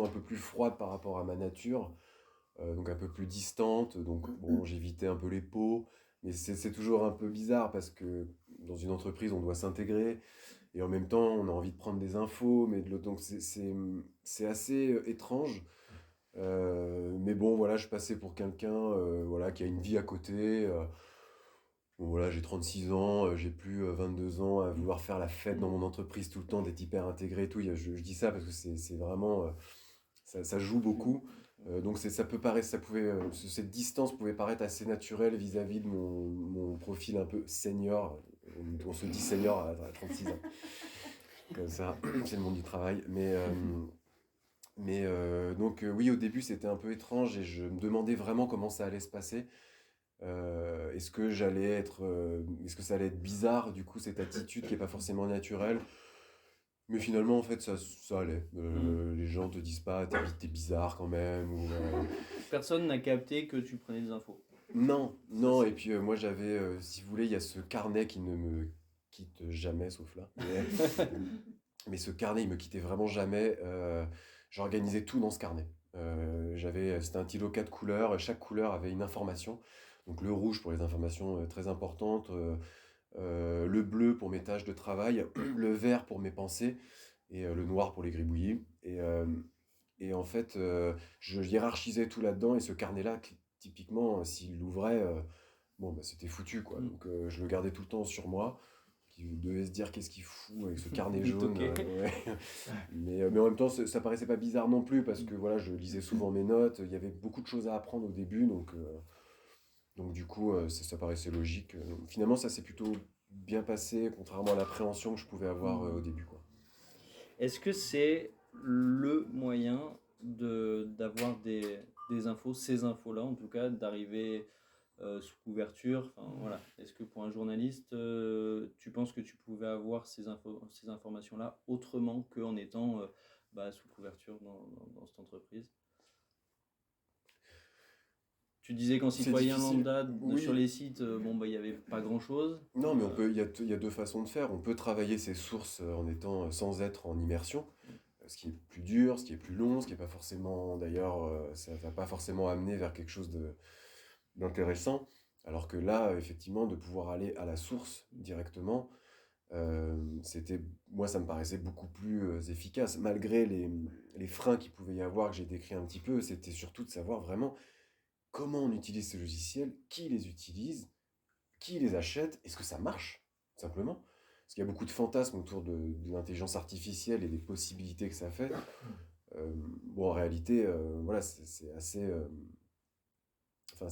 peu plus froide par rapport à ma nature, donc un peu plus distante. Donc bon, j'évitais un peu les pots, mais c'est toujours un peu bizarre parce que dans une entreprise, on doit s'intégrer et en même temps, on a envie de prendre des infos, mais donc c'est assez étrange. Mais bon, voilà, je passais pour quelqu'un voilà, qui a une vie à côté. Bon, voilà, j'ai 36 ans, j'ai plus 22 ans à vouloir faire la fête dans mon entreprise tout le temps, d'être hyper intégré et tout. Je dis ça parce que c'est vraiment, ça joue beaucoup. Donc ça peut paraître, cette distance pouvait paraître assez naturelle vis-à-vis de mon profil un peu senior. On se dit senior à 36 ans. Comme ça, c'est le monde du travail. Donc oui, au début c'était un peu étrange et je me demandais vraiment comment ça allait se passer. Est-ce que ça allait être bizarre, du coup, cette attitude qui est pas forcément naturelle. Mais finalement, en fait, ça allait. Les gens te disent pas, t'es bizarre quand même. Personne n'a capté que tu prenais des infos. Non, Ça, non. Et puis moi, j'avais, si vous voulez, il y a ce carnet qui ne me quitte jamais, sauf là. Mais ce carnet, il me quittait vraiment jamais. J'organisais tout dans ce carnet. C'était un stylo 4 couleurs. Chaque couleur avait une information. Donc le rouge pour les informations très importantes, le bleu pour mes tâches de travail, le vert pour mes pensées et le noir pour les gribouillis. Et en fait, je hiérarchisais tout là-dedans et ce carnet-là, typiquement, s'il l'ouvrait, bon, bah, c'était foutu, quoi. Donc je le gardais tout le temps sur moi, qui devait se dire qu'est-ce qu'il fout avec ce carnet jaune. Ouais. Mais en même temps, ça paraissait pas bizarre non plus parce que voilà, je lisais souvent mes notes, il y avait beaucoup de choses à apprendre au début, donc du coup, ça paraissait logique. Finalement, ça s'est plutôt bien passé, contrairement à l'appréhension que je pouvais avoir au début, quoi. Est-ce que c'est le moyen d'avoir des infos, ces infos-là en tout cas, d'arriver sous couverture? Enfin, voilà. Est-ce que pour un journaliste, tu penses que tu pouvais avoir ces informations-là autrement qu'en étant sous couverture dans cette entreprise? Tu disais qu'en C'est citoyen difficile. lambda, sur Oui. les sites, il n'y avait pas grand-chose. Non, mais il y a deux façons de faire. On peut travailler ses sources en étant sans être en immersion, ce qui est plus dur, ce qui est plus long, ce qui est pas forcément, d'ailleurs, ça va pas forcément amener vers quelque chose d'intéressant. Alors que là, effectivement, de pouvoir aller à la source directement, moi, ça me paraissait beaucoup plus efficace. Malgré les freins qu'il pouvait y avoir, que j'ai décrit un petit peu, c'était surtout de savoir vraiment comment on utilise ces logiciels, qui les utilise, qui les achète, est-ce que ça marche, simplement. Parce qu'il y a beaucoup de fantasmes autour de l'intelligence artificielle et des possibilités que ça fait. Bon, en réalité, voilà, c'est assez... Enfin,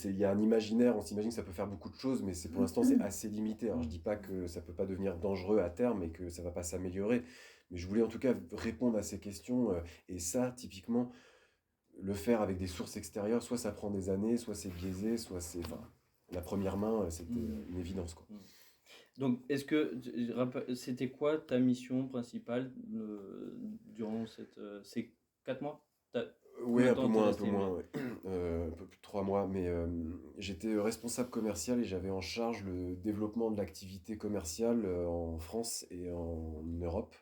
il y a un imaginaire, on s'imagine que ça peut faire beaucoup de choses, mais pour l'instant, c'est assez limité. Alors, je dis pas que ça peut pas devenir dangereux à terme et que ça va pas s'améliorer, mais je voulais en tout cas répondre à ces questions. Et ça, typiquement, le faire avec des sources extérieures, soit ça prend des années, soit c'est biaisé, soit c'est... Enfin, la première main, c'était une évidence, quoi. Donc, c'était quoi ta mission principale durant ces 4 mois? Oui, Combien de un peu temps t'es moins, resté, ouais. Un peu plus de 3 mois, mais j'étais responsable commercial et j'avais en charge le développement de l'activité commerciale en France et en Europe.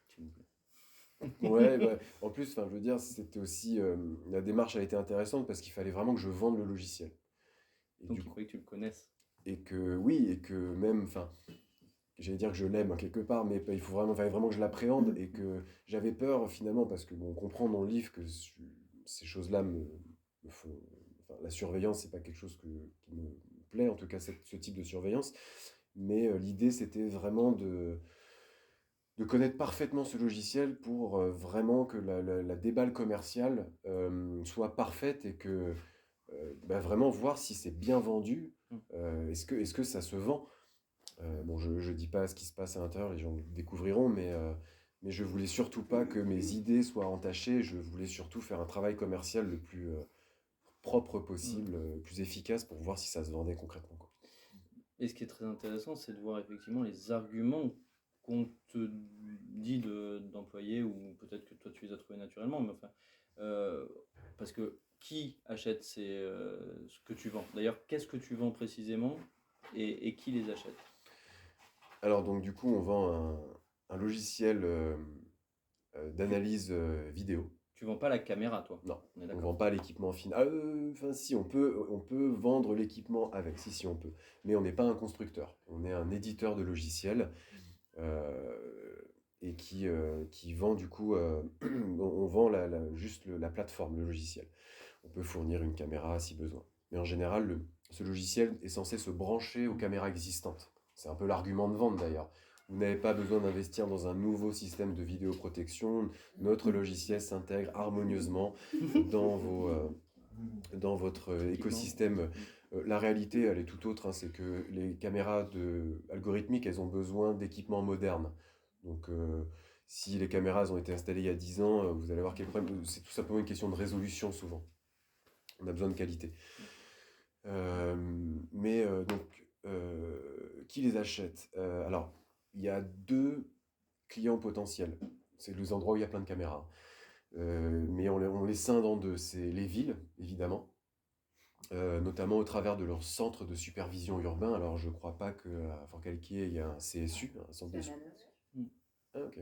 S'il vous plaît. Ouais, bah, en plus, enfin, je veux dire, c'était aussi la démarche a été intéressante parce qu'il fallait vraiment que je vende le logiciel. Et Donc, du il coup, fallait que tu le connaisses. et que oui, et que même, enfin, j'allais dire que je l'aime quelque part, mais fallait vraiment que je l'appréhende et que j'avais peur finalement parce que bon, on comprend dans le livre que ces choses-là me font, enfin, la surveillance, c'est pas quelque chose qui me plaît, en tout cas ce type de surveillance, mais l'idée c'était vraiment de connaître parfaitement ce logiciel pour vraiment que la déballe commerciale soit parfaite et que vraiment voir si c'est bien vendu. Est-ce que ça se vend? Bon, je ne dis pas ce qui se passe à l'intérieur, les gens le découvriront, mais je voulais surtout pas que mes idées soient entachées. Je voulais surtout faire un travail commercial le plus propre possible, le plus efficace pour voir si ça se vendait concrètement, quoi. Et ce qui est très intéressant, c'est de voir effectivement les arguments qu'on te dit d'employer, ou peut-être que toi tu les as trouvés naturellement, mais enfin, euh, parce que qui achète ce que tu vends? D'ailleurs, qu'est-ce que tu vends précisément et qui les achète? Alors donc du coup, on vend un logiciel d'analyse vidéo. Tu vends pas la caméra, toi? Non, On est on ne d'accord. vend pas l'équipement final. Enfin, si, on peut vendre l'équipement avec, si, on peut. Mais on n'est pas un constructeur. On est un éditeur de logiciels euh, et qui vend du coup, on vend juste la plateforme, le logiciel. On peut fournir une caméra si besoin. Mais en général, ce logiciel est censé se brancher aux caméras existantes. C'est un peu l'argument de vente d'ailleurs. Vous n'avez pas besoin d'investir dans un nouveau système de vidéoprotection. Notre logiciel s'intègre harmonieusement dans, dans votre écosystème. La réalité, elle est tout autre, hein. C'est que les caméras algorithmiques, elles ont besoin d'équipements modernes. Donc, si les caméras ont été installées il y a 10 ans, vous allez avoir quel problème. C'est tout simplement une question de résolution souvent. On a besoin de qualité. Qui les achète? Alors, il y a deux clients potentiels. C'est les endroits où il y a plein de caméras. Mais on les scinde en deux. C'est les villes, évidemment, notamment au travers de leur centre de supervision urbain. Alors, je ne crois pas qu'à Forcalquier, il y a un CSU, un centre de supervision. Ah, ok.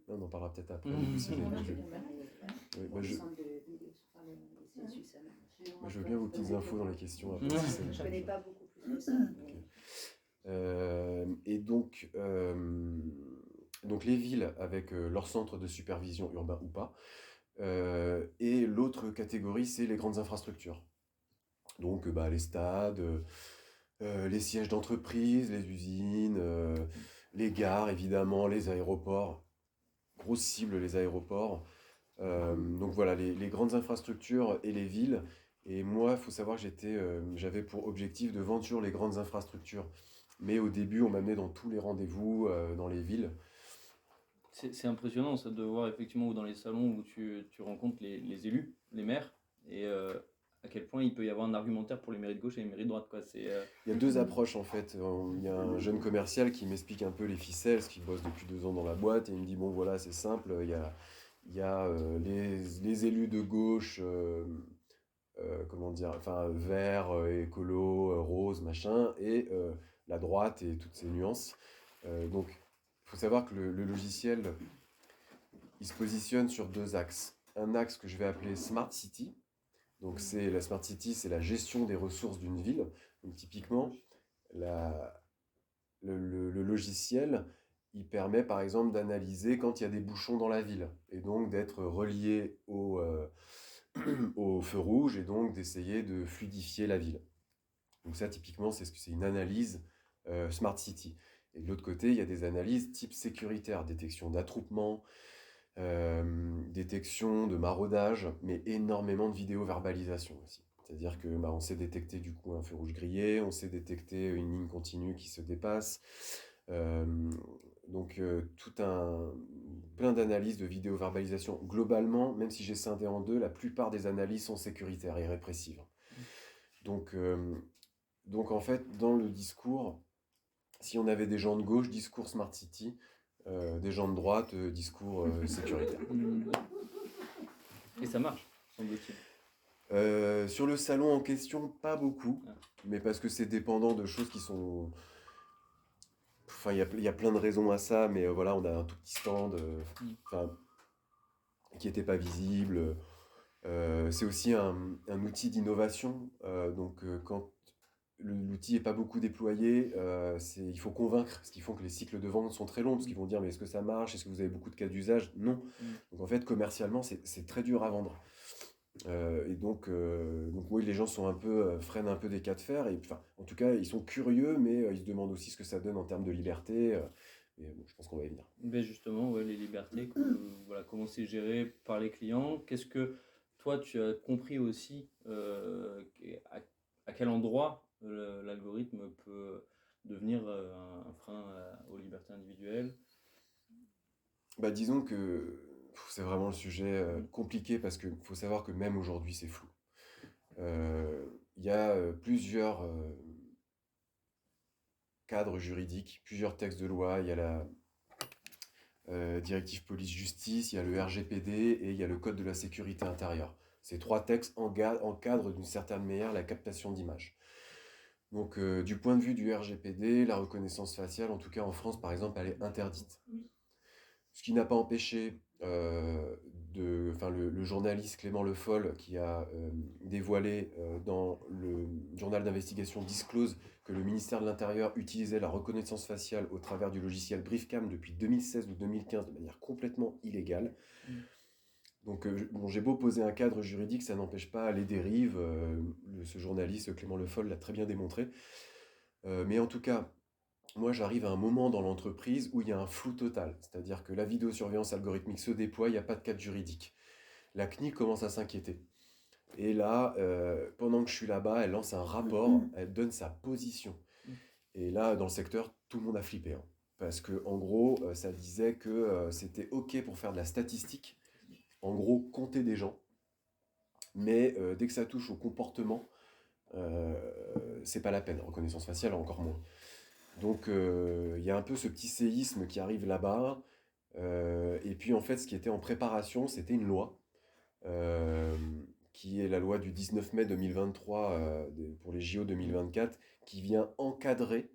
On en parlera peut-être après. Je veux bien vos petites infos dans les questions. Après, je ne connais pas beaucoup plus que ça. Okay. Et donc les villes avec leur centre de supervision urbain ou pas. Et l'autre catégorie, c'est les grandes infrastructures. Donc les stades, les sièges d'entreprise, les usines, les gares évidemment, les aéroports. Grosse cible, les aéroports. Donc voilà, les grandes infrastructures et les villes. Et moi, il faut savoir que j'avais pour objectif de vendre sur les grandes infrastructures. Mais au début, on m'amenait dans tous les rendez-vous dans les villes. C'est impressionnant ça, de voir effectivement dans les salons où tu rencontres les élus, les maires, et à quel point il peut y avoir un argumentaire pour les mairies de gauche et les mairies de droite, quoi. Il y a deux approches en fait. Il y a un jeune commercial qui m'explique un peu les ficelles, parce qu'il bosse depuis 2 ans dans la boîte, et il me dit bon voilà, c'est simple, il y a les élus de gauche, comment dire, enfin vert, écolo, rose, machin, et la droite et toutes ces nuances. Donc il faut savoir que le logiciel, il se positionne sur deux axes. Un axe que je vais appeler Smart City. Donc la Smart City, c'est la gestion des ressources d'une ville. Donc typiquement, le logiciel, il permet par exemple d'analyser quand il y a des bouchons dans la ville, et donc d'être relié au feu rouge, et donc d'essayer de fluidifier la ville. Donc ça, typiquement, c'est une analyse Smart City. Et de l'autre côté, il y a des analyses type sécuritaire, détection d'attroupement, détection de maraudage, mais énormément de vidéo-verbalisation aussi. C'est-à-dire que on sait détecter du coup un feu rouge grillé, on sait détecter une ligne continue qui se dépasse. Plein d'analyses de vidéo-verbalisation. Globalement, même si j'ai scindé en deux, la plupart des analyses sont sécuritaires et répressives. Donc en fait, dans le discours, si on avait des gens de gauche, discours Smart City, des gens de droite, discours sécuritaire. Et ça marche, semble-t-il. Sur le salon en question, pas beaucoup, mais parce que c'est dépendant de choses qui sont... Enfin, il y a plein de raisons à ça, mais voilà, on a un tout petit stand qui n'était pas visible. C'est aussi un outil d'innovation, donc quand l'outil n'est pas beaucoup déployé, il faut convaincre, ce qui font que les cycles de vente sont très longs, parce qu'ils vont dire mais est-ce que ça marche, est-ce que vous avez beaucoup de cas d'usage? Non. Donc en fait, commercialement, c'est très dur à vendre. Donc oui, les gens sont freinent un peu des cas de fer, et enfin, en tout cas, ils sont curieux, mais ils se demandent aussi ce que ça donne en termes de liberté. Mais bon, je pense qu'on va y venir. Ben justement, ouais, les libertés, voilà, comment c'est géré par les clients. Qu'est-ce que toi, tu as compris aussi à quel endroit l'algorithme peut devenir un frein aux libertés individuelles? Bah, disons que c'est vraiment le sujet compliqué parce qu'il faut savoir que même aujourd'hui, c'est flou. Il y a plusieurs cadres juridiques, plusieurs textes de loi. Il y a la directive police-justice, il y a le RGPD et il y a le Code de la sécurité intérieure. Ces trois textes encadrent d'une certaine manière la captation d'images. Donc, du point de vue du RGPD, la reconnaissance faciale, en tout cas en France par exemple, elle est interdite. Ce qui n'a pas empêché le journaliste Clément Le Foll qui a dévoilé dans le journal d'investigation Disclose que le ministère de l'Intérieur utilisait la reconnaissance faciale au travers du logiciel Briefcam depuis 2016 ou 2015 de manière complètement illégale. Donc j'ai beau poser un cadre juridique, ça n'empêche pas les dérives. Ce journaliste Clément Le Foll l'a très bien démontré. Mais en tout cas, moi, j'arrive à un moment dans l'entreprise où il y a un flou total. C'est-à-dire que la vidéosurveillance algorithmique se déploie, il n'y a pas de cadre juridique. La CNIL commence à s'inquiéter. Et là, pendant que je suis là-bas, elle lance un rapport, elle donne sa position. Et là, dans le secteur, tout le monde a flippé. Hein. Parce que, en gros, ça disait que c'était OK pour faire de la statistique. En gros, compter des gens. Mais dès que ça touche au comportement, c'est pas la peine. Reconnaissance faciale, encore moins. Donc il y a un peu ce petit séisme qui arrive là-bas. Et puis en fait, ce qui était en préparation, c'était une loi, qui est la loi du 19 mai 2023 pour les JO 2024, qui vient encadrer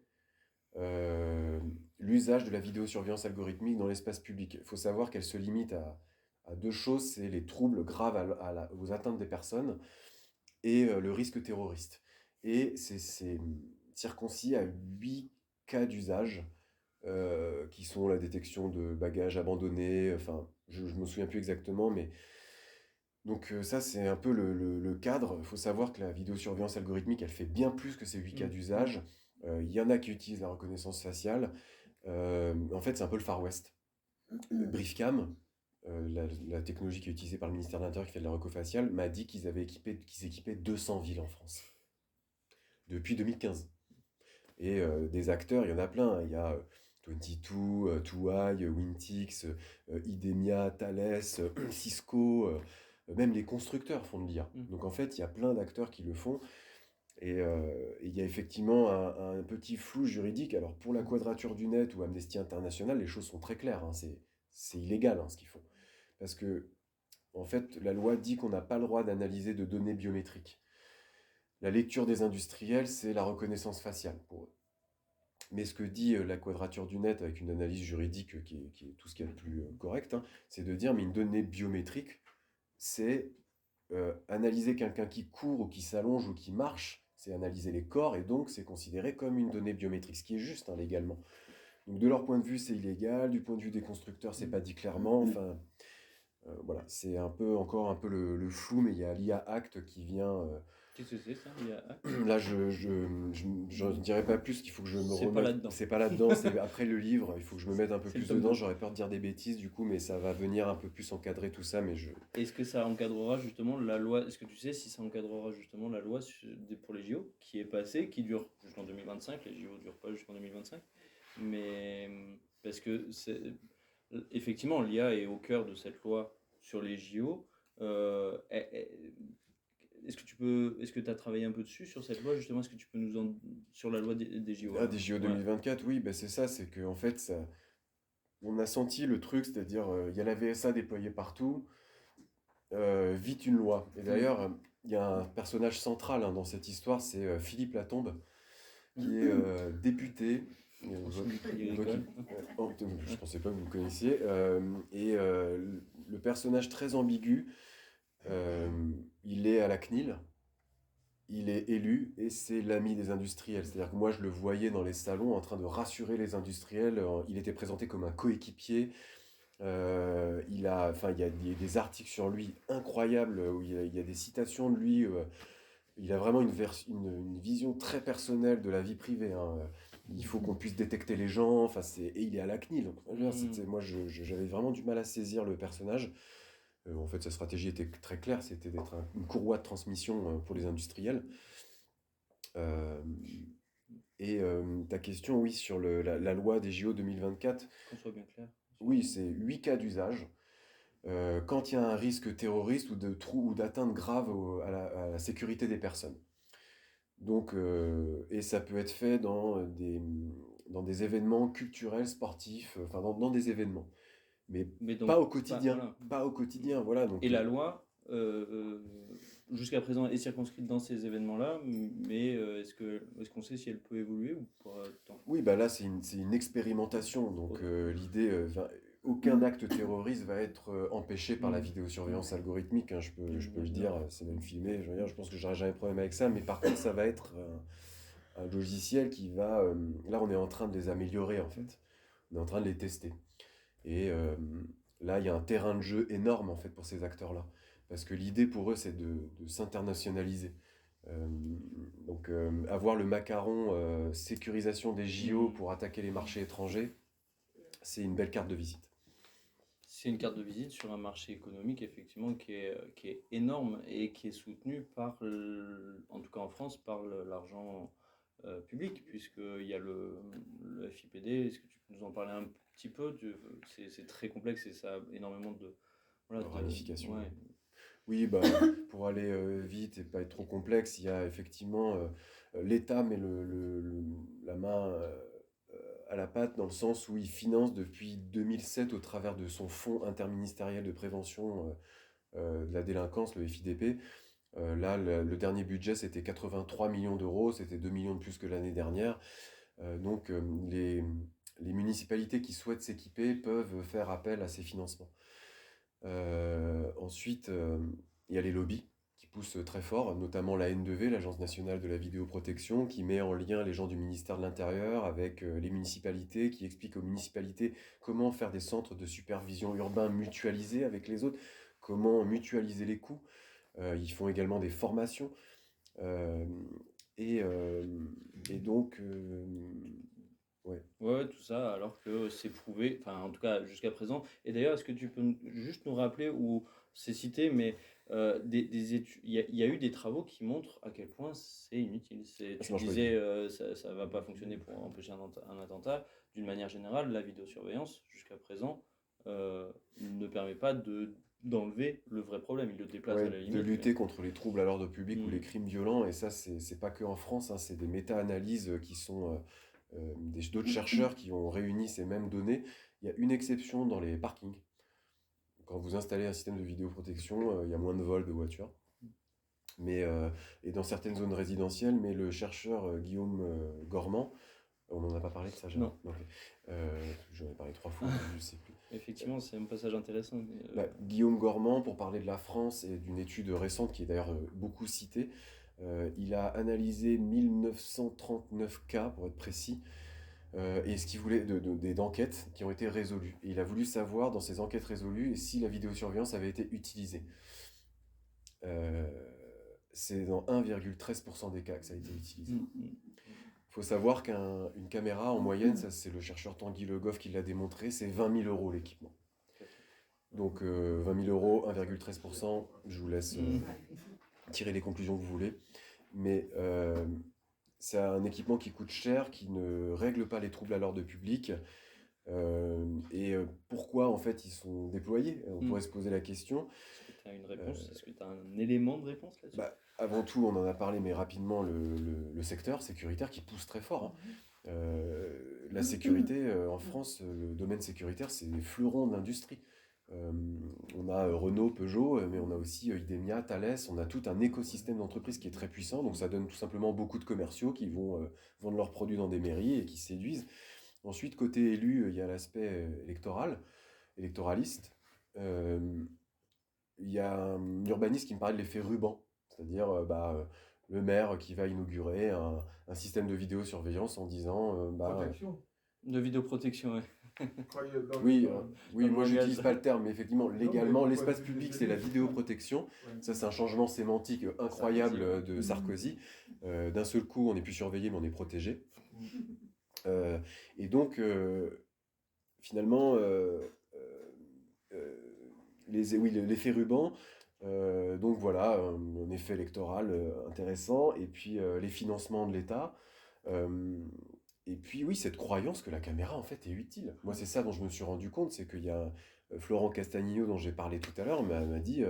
l'usage de la vidéosurveillance algorithmique dans l'espace public. Il faut savoir qu'elle se limite à deux choses, c'est les troubles graves aux atteintes des personnes et le risque terroriste. Et c'est circoncis à 8 cas d'usage, qui sont la détection de bagages abandonnés, enfin, je ne me souviens plus exactement, mais... Donc ça, c'est un peu le cadre. Il faut savoir que la vidéosurveillance algorithmique, elle fait bien plus que ces 8 cas d'usage. Il y en a qui utilisent la reconnaissance faciale. En fait, c'est un peu le Far West. Briefcam, la technologie qui est utilisée par le ministère de l'Intérieur qui fait de la reco faciale, m'a dit qu'ils équipaient 200 villes en France depuis 2015. Et des acteurs, il y en a plein. Hein. Il y a 22, Touai, Wintix, Idemia, Thales, Cisco, même les constructeurs font de l'IA. Donc en fait, il y a plein d'acteurs qui le font. Et il y a effectivement un petit flou juridique. Alors pour la Quadrature du Net ou Amnesty International, les choses sont très claires. Hein. C'est illégal hein, ce qu'ils font. Parce que, en fait, la loi dit qu'on n'a pas le droit d'analyser de données biométriques. La lecture des industriels, c'est la reconnaissance faciale pour eux. Mais ce que dit la Quadrature du Net, avec une analyse juridique qui est tout ce qu'il y a de plus correct, hein, c'est de dire, mais une donnée biométrique, c'est analyser quelqu'un qui court ou qui s'allonge ou qui marche, c'est analyser les corps, et donc c'est considéré comme une donnée biométrique, ce qui est juste hein, légalement. Donc de leur point de vue, c'est illégal, du point de vue des constructeurs, c'est pas dit clairement, enfin... voilà, c'est encore un peu le flou, mais il y a l'IA Act qui vient... Qu'est-ce que c'est ça, l'IA Act ? Là, je dirais pas plus, qu'il faut que je me remette... C'est pas là-dedans. C'est pas là-dedans, c'est après le livre, il faut que je me mette un peu plus dedans, j'aurais peur de dire des bêtises du coup, mais ça va venir un peu plus encadrer tout ça, mais je... Est-ce que ça encadrera justement la loi, est-ce que tu sais si ça encadrera justement la loi pour les JO, qui est passée, qui dure jusqu'en 2025, les JO ne durent pas jusqu'en 2025, mais parce que effectivement l'IA est au cœur de cette loi sur les JO. Est-ce que tu as travaillé un peu dessus sur cette loi justement? Est-ce que tu peux sur la loi des JO? Ah, des JO 2024, oui, bah c'est ça, c'est qu'en fait, on a senti le truc, c'est-à-dire, il y a la VSA déployée partout, vite une loi. Et d'ailleurs, il y a un personnage central hein, dans cette histoire, c'est Philippe Latombe, qui est député. Je pensais pas que vous le connaissiez. Le personnage très ambigu, il est à la CNIL, il est élu et c'est l'ami des industriels. C'est-à-dire que moi, je le voyais dans les salons en train de rassurer les industriels. Il était présenté comme un coéquipier. Il y a des articles sur lui incroyables où il y a des citations de lui. Il a vraiment une vision très personnelle de la vie privée. Hein. il faut qu'on puisse détecter les gens, enfin, et il est à la CNIL. Donc, moi, j'avais vraiment du mal à saisir le personnage. En fait, sa stratégie était très claire, c'était d'être une courroie de transmission pour les industriels. Euh, ta question, oui, sur la loi des JO 2024. Qu'on soit bien clair. Oui, c'est 8 cas d'usage. Quand il y a un risque terroriste ou d'atteinte grave à la sécurité des personnes. Donc, et ça peut être fait dans des événements culturels, sportifs, enfin dans des événements. Mais donc, pas au quotidien. voilà. Pas au quotidien, voilà. Donc, et la loi, jusqu'à présent, est circonscrite dans ces événements-là, mais est-ce qu'on sait si elle peut évoluer ou pas tant? Oui, bah là, c'est une expérimentation. Donc, l'idée, aucun acte terroriste va être empêché par la vidéosurveillance algorithmique. Hein, je peux le dire, c'est même filmé. Je pense que j'aurai jamais de problème avec ça. Mais par contre, ça va être un logiciel qui va. Là, on est en train de les améliorer, en fait. On est en train de les tester. Et là, il y a un terrain de jeu énorme, en fait, pour ces acteurs-là. Parce que l'idée pour eux, c'est de s'internationaliser. Donc, avoir le macaron sécurisation des JO pour attaquer les marchés étrangers, c'est une belle carte de visite. C'est une carte de visite sur un marché économique, effectivement, qui est énorme et qui est soutenu par, en tout cas en France, par l'argent public, puisqu'il y a le FIPD. Est-ce que tu peux nous en parler un petit peu? C'est très complexe et ça a énormément de ramifications. Ouais. Oui, bah, pour aller vite et pas être trop complexe, il y a effectivement l'État met la main à la pâte dans le sens où il finance depuis 2007 au travers de son fonds interministériel de prévention de la délinquance, le FIDP. Là, le dernier budget, c'était 83 millions d'euros, c'était 2 millions de plus que l'année dernière. Donc, les municipalités qui souhaitent s'équiper peuvent faire appel à ces financements. Ensuite, il y a les lobbies qui poussent très fort, notamment la N2V, l'Agence nationale de la vidéoprotection, qui met en lien les gens du ministère de l'Intérieur avec les municipalités, qui explique aux municipalités comment faire des centres de supervision urbains mutualisés avec les autres, comment mutualiser les coûts. Ils font également des formations. Et donc, ouais, tout ça, alors que c'est prouvé, enfin en tout cas jusqu'à présent. Et d'ailleurs, est-ce que tu peux juste nous rappeler, ou c'est cité, mais des études, il y a eu des travaux qui montrent à quel point c'est inutile. Tu disais, ça ne va pas fonctionner pour empêcher un attentat. D'une manière générale, la vidéosurveillance, jusqu'à présent, ne permet pas d'enlever le vrai problème. Il le déplace à la limite. De lutter contre les troubles à l'ordre public ou les crimes violents. Et ça, c'est pas que en France, hein, c'est des méta-analyses qui sont d'autres chercheurs qui ont réuni ces mêmes données. Il y a une exception dans les parkings. Quand vous installez un système de vidéoprotection, il y a moins de vols de voitures. Et dans certaines zones résidentielles, mais le chercheur Guillaume Gormand, on n'en a pas parlé de ça, non. J'en ai parlé 3 fois, je ne sais plus. Effectivement, c'est un passage intéressant. Guillaume Gormand, pour parler de la France et d'une étude récente qui est d'ailleurs beaucoup citée, il a analysé 1939 cas, pour être précis, et ce qu'il voulait d'enquêtes qui ont été résolues. Et il a voulu savoir dans ces enquêtes résolues si la vidéosurveillance avait été utilisée. C'est dans 1,13% des cas que ça a été utilisé. Il faut savoir qu'une caméra, en moyenne, ça c'est le chercheur Tanguy Le Goff qui l'a démontré, c'est 20 000 € l'équipement. Donc 20 000 €, 1,13%, je vous laisse tirer les conclusions que vous voulez. Mais c'est un équipement qui coûte cher, qui ne règle pas les troubles à l'ordre public. Pourquoi en fait ils sont déployés? On pourrait se poser la question. Est-ce que tu as une réponse? Est-ce que tu as un élément de réponse là-dessus? Avant tout, on en a parlé, mais rapidement, le secteur sécuritaire qui pousse très fort. Hein. La sécurité, en France, le domaine sécuritaire, c'est des fleurons de l'industrie. On a Renault, Peugeot, mais on a aussi Idemia, Thales. On a tout un écosystème d'entreprises qui est très puissant. Donc ça donne tout simplement beaucoup de commerciaux qui vont vendre leurs produits dans des mairies et qui séduisent. Ensuite, côté élu, il y a l'aspect électoraliste. Il y a un urbaniste qui me parlait de l'effet ruban. C'est-à-dire le maire qui va inaugurer un système de vidéosurveillance en disant... Protection. De vidéoprotection, oui. Oui, moi je n'utilise pas le terme, mais effectivement, légalement, l'espace public, c'est la vidéoprotection. Ouais. Ça, c'est un changement sémantique incroyable de Sarkozy. D'un seul coup, on n'est plus surveillé, mais on est protégé. Euh, et donc, finalement, euh, l'effet ruban, donc voilà, un effet électoral intéressant, et puis les financements de l'État. euh, et puis oui, cette croyance que la caméra en fait est utile. Moi, c'est ça dont je me suis rendu compte, c'est qu'il y a Florent Castagnino dont j'ai parlé tout à l'heure m'a dit,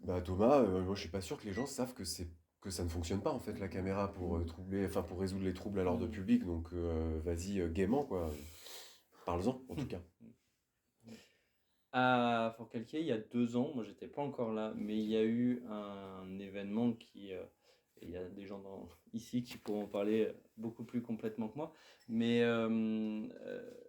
bah Thomas, moi je suis pas sûr que les gens savent que ça ne fonctionne pas en fait la caméra pour pour résoudre les troubles à l'ordre public. Donc vas-y gaiement quoi, parle-en en tout cas. À Forcalquier, il y a 2 ans, moi j'étais pas encore là, mais il y a eu un événement et il y a des gens ici qui pourront en parler beaucoup plus complètement que moi, mais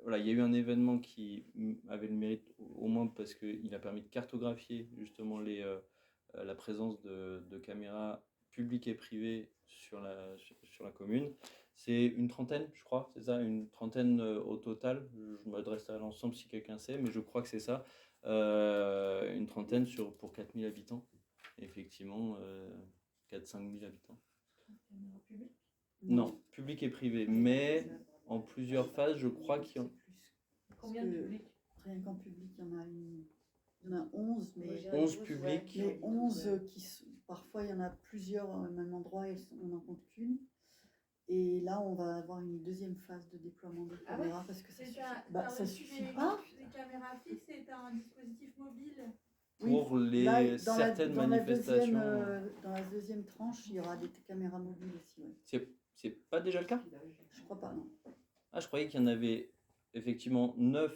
voilà, il y a eu un événement qui avait le mérite, au moins parce qu'il a permis de cartographier justement la présence de caméras publiques et privées sur la commune. C'est une trentaine, je crois, c'est ça, une trentaine au total. Je m'adresse à l'ensemble si quelqu'un sait, mais je crois que c'est ça. Une trentaine pour 4000 habitants. Effectivement, 4-5 000 habitants. Caméra publique? Non, public et privé, mais en plusieurs phases, je crois qu'il y en Combien de publics? Rien qu'en public, il y en a 11, Moi, je mais, dirais 11 12, publics. ouais. mais 11 parfois il y en a plusieurs au même endroit et on n'en compte qu'une. Et là, on va avoir une deuxième phase de déploiement de Ah caméras parce que ça C'est suffit, t'as ça reçu suffit des, pas. des caméras fixes et t'as un dispositif mobile. Pour Oui, là, certaines dans manifestations. dans la deuxième tranche, il y aura des caméras mobiles aussi. Ouais. C'est pas déjà le cas? Je crois pas, non. Ah, je croyais qu'il y en avait effectivement 9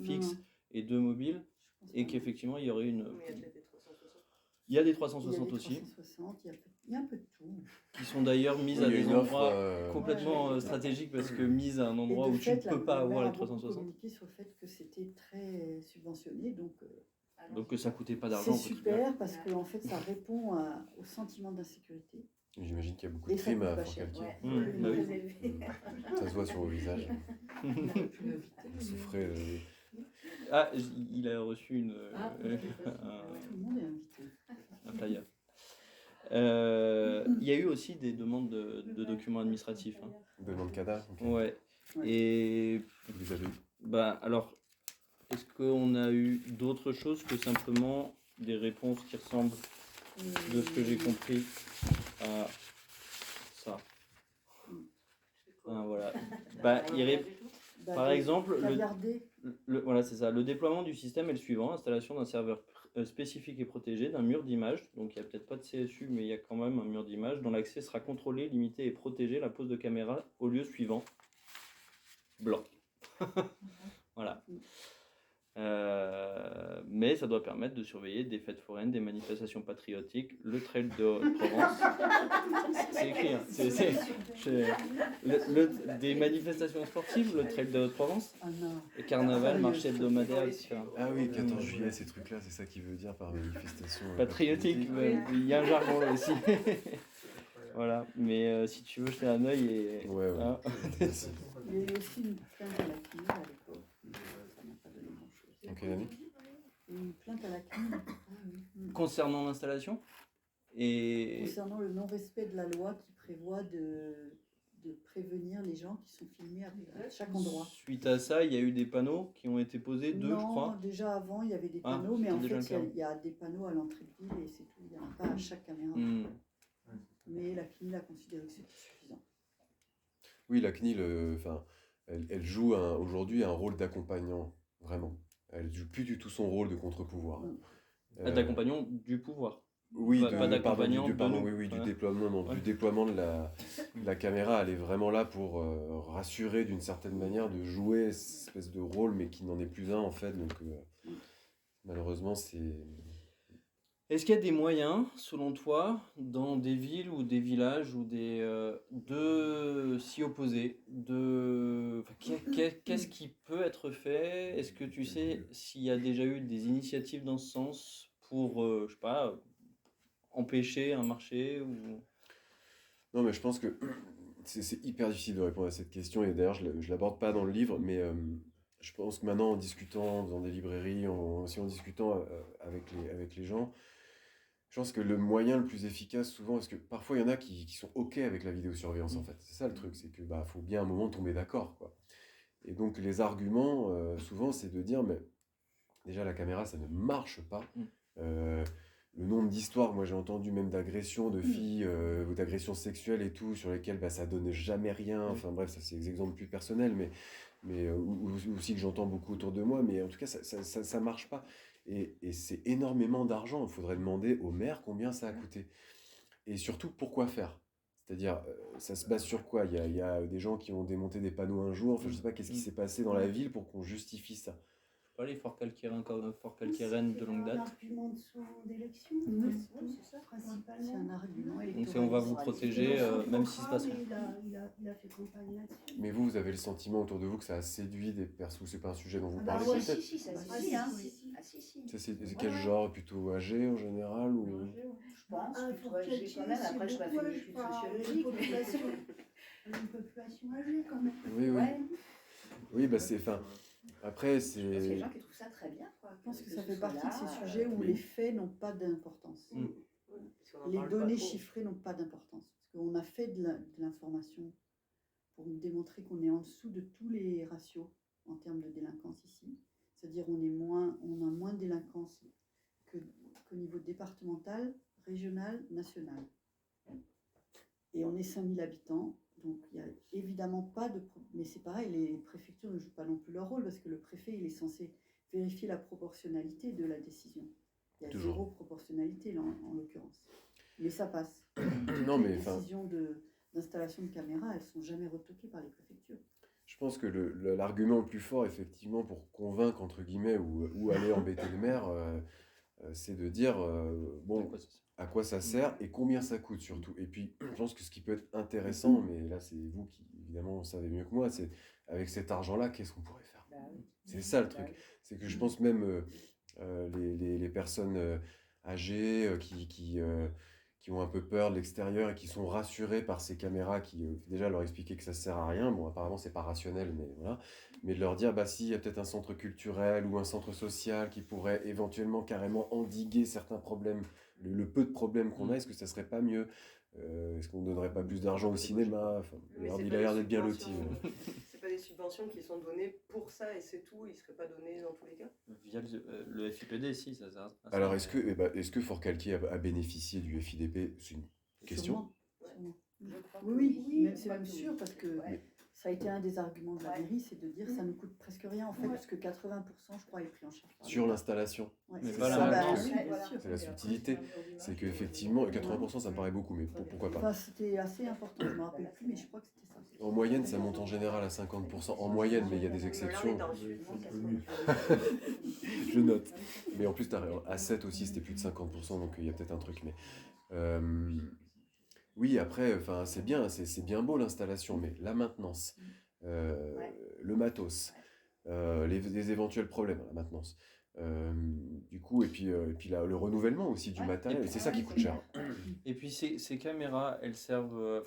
fixes Non, et 2 mobiles, je pense et pas. qu'effectivement il y aurait une. Mais il y a peut-être des 360. Il y a des Il y a 360 des aussi, 360, il y a un peu de tout. qui sont d'ailleurs mises Oui, à il y a des une offre, endroits complètement ouais. stratégiques, parce que mises à un endroit Et de où tu fait, ne peux pas la avoir maire les a beaucoup 360. communiqué sur le fait que c'était très subventionné, donc Donc que ça coûtait pas c'est d'argent au quotidien. super parce qu'en fait ça répond au sentiment d'insécurité. J'imagine qu'il y a beaucoup Et de ça crimes coûte à pas cher. Forcalquier. Ouais, Bah oui. très élevé. Ça se voit sur vos visages. Vous souffrez. Ah, il a reçu Ah. Tout le monde est invité. un flyer. Il y a eu aussi des demandes de documents administratifs, hein. Demande CADA. Ok. Ouais. Ouais. Et Vous les avez eu. bah alors, est-ce qu'on a eu d'autres choses que simplement des réponses qui ressemblent, de ce que j'ai compris, à ça? Ah, voilà. Bah, Bah, par exemple, regardez, voilà, c'est ça. Le déploiement du système est le suivant: installation d'un serveur spécifique et protégé, d'un mur d'image. Donc il n'y a peut-être pas de CSU, mais il y a quand même un mur d'image dont l'accès sera contrôlé, limité et protégé. La pose de caméra au lieu suivant. Blanc. Voilà. Mais ça doit permettre de surveiller des fêtes foraines, des manifestations patriotiques, le trail de Provence. C'est écrit, hein. Des manifestations sportives, le trail de Provence, ah non, le carnaval, marché hebdomadaire, etc. Ah oui, 14 juillet, ces trucs-là, c'est ça qui veut dire par manifestation. Patriotique, ouais. Il y a un jargon là aussi. Voilà, mais si tu veux jeter un œil et. Ouais, ouais. Hein. Merci. il y a eu aussi une plainte à la CNIL à l'époque. Ça n'a pas donné grand-chose. En quelle année? Une plainte à la CNIL Concernant l'installation et. concernant le non-respect de la loi qui prévoit de prévenir les gens qui sont filmés à chaque endroit. Suite à ça, il y a eu des panneaux qui ont été posés, 2, Non, je crois. déjà avant, il y avait des Ah, panneaux, mais en c'était fait, déjà le cas. il y a des panneaux à l'entrée de ville et c'est tout. Il n'y en a pas à chaque caméra. Hmm. Mais la CNIL a considéré que c'était suffisant. Oui, la CNIL, elle joue aujourd'hui un rôle d'accompagnant, vraiment. Elle joue plus du tout son rôle de contre-pouvoir. D'accompagnant du pouvoir. Oui, pas d'accompagnant de pardon, nous. oui, oui, du Ouais. déploiement, non, Ouais. du déploiement de la caméra. Elle est vraiment là pour rassurer d'une certaine manière, de jouer cette espèce de rôle, mais qui n'en est plus un en fait. Donc, malheureusement, c'est. Est-ce qu'il y a des moyens, selon toi, dans des villes ou des villages ou de s'y opposer, enfin, qu'est-ce qui peut être fait? Est-ce que tu sais s'il y a déjà eu des initiatives dans ce sens pour, je sais pas, empêcher un marché ou... Non, mais je pense que c'est hyper difficile de répondre à cette question. Et d'ailleurs, je l'aborde pas dans le livre, mais je pense que maintenant, en discutant dans des librairies, aussi en discutant avec les gens, Je pense que le moyen le plus efficace, souvent, parce que parfois il y en a qui sont OK avec la vidéosurveillance, en fait. C'est ça le truc, c'est que faut bien un moment tomber d'accord, quoi. Et donc les arguments, souvent, c'est de dire, mais déjà la caméra, ça ne marche pas. Euh, le nombre d'histoires, moi j'ai entendu même d'agressions de filles, ou d'agressions sexuelles et tout, sur lesquelles ça donne jamais rien. Enfin bref, ça c'est des exemples plus personnels, mais ou aussi que j'entends beaucoup autour de moi, mais en tout cas ça marche pas. Et c'est énormément d'argent. Il faudrait demander au maire combien ça a coûté. Et surtout, pourquoi faire? C'est-à-dire, ça se base sur quoi? Il y a des gens qui ont démonté des panneaux un jour. Enfin, je sais pas qu'est-ce qui s'est passé dans la ville pour qu'on justifie ça. Pas les forts calcaires de longue C'est un date. argument de son élection. Oui, C'est ça, principalement. C'est un argument électoral. Donc c'est on va vous protéger, même s'il se passe rien. Il a fait campagne là-dessus. Mais vous avez le sentiment autour de vous que ça a séduit des personnes, c'est pas un sujet dont vous Ah bah parlez ouais, peut-être? si, ça Ah, suffit, hein. si. Ah si, si. C'est quel genre? Plutôt âgé en général ou... Je pense, Faut j'ai quand même, après je pas fait d'études sociologiques. Une population âgée quand même. Oui, oui. Ouais. Oui, c'est... Enfin, après, Je pense qu'il y a des c'est... gens qui trouvent ça très bien, quoi. Je pense que ce ça fait soit partie de là, ces sujets où oui. les faits n'ont pas d'importance. Les données chiffrées n'ont pas d'importance. Parce qu'on a fait de l'information pour démontrer qu'on est en dessous de tous les ratios en termes de délinquance ici. C'est-à-dire on a moins de délinquance qu'au niveau départemental, régional, national. Et on est 5000 habitants, donc il n'y a évidemment pas de... Mais c'est pareil, les préfectures ne jouent pas non plus leur rôle, parce que le préfet, il est censé vérifier la proportionnalité de la décision. Il y a Toujours. zéro proportionnalité là, en l'occurrence. Mais ça passe. Non, mais les enfin... décisions d'installation de caméras, elles ne sont jamais retoquées par les préfectures. Je pense que l'argument le plus fort, effectivement, pour convaincre, entre guillemets, ou aller embêter le maire, c'est de dire, bon, à quoi ça sert et combien ça coûte surtout. Et puis, je pense que ce qui peut être intéressant, mais là, c'est vous qui, évidemment, savez mieux que moi, c'est avec cet argent-là, qu'est-ce qu'on pourrait faire? C'est ça le truc. C'est que je pense même les personnes âgées qui ont un peu peur de l'extérieur et qui sont rassurées par ces caméras qui déjà leur expliquaient que ça sert à rien. Bon, apparemment c'est pas rationnel, mais voilà. Mais de leur dire, si, il y a peut-être un centre culturel ou un centre social qui pourrait éventuellement carrément endiguer certains problèmes, le peu de problèmes qu'on a, est-ce que ça serait pas mieux? Est-ce qu'on ne donnerait pas plus d'argent au cinéma? Enfin, il a l'air d'être bien loti. C'est pas des subventions qui sont données pour ça et c'est tout, ils seraient pas donnés dans tous les cas? Via le FIPD, si, ça sert. Alors, est-ce que Forcalquier a bénéficié du FIDP? C'est une question. Sûrement. Je crois que Oui, c'est même sûr, parce que Ouais. ça a été un des arguments de la Ouais. mairie, c'est de dire ça nous coûte presque rien en fait, parce que 80% je crois est pris en charge. par Sur l'État. l'installation. Ouais, Mais c'est pas la ça, maintenance. oui, Ouais, bien voilà. sûr. C'est la subtilité. C'est qu'effectivement, 80% ça me paraît beaucoup, mais pourquoi pas? Enfin, c'était assez important, je ne me rappelle plus, mais je crois que c'était ça. En moyenne, ça monte en général à 50%. En moyenne, mais il y a des Là, on est exceptions. dans le sud. Je note. Mais en plus, à 7 aussi, c'était plus de 50%, donc il y a peut-être un truc. Mais oui, après, c'est bien, c'est bien beau l'installation, mais la maintenance, le matos, les éventuels problèmes, la maintenance. Du coup, et puis là, le renouvellement aussi du matériel, et c'est ça qui coûte cher. Et puis ces caméras, elles servent.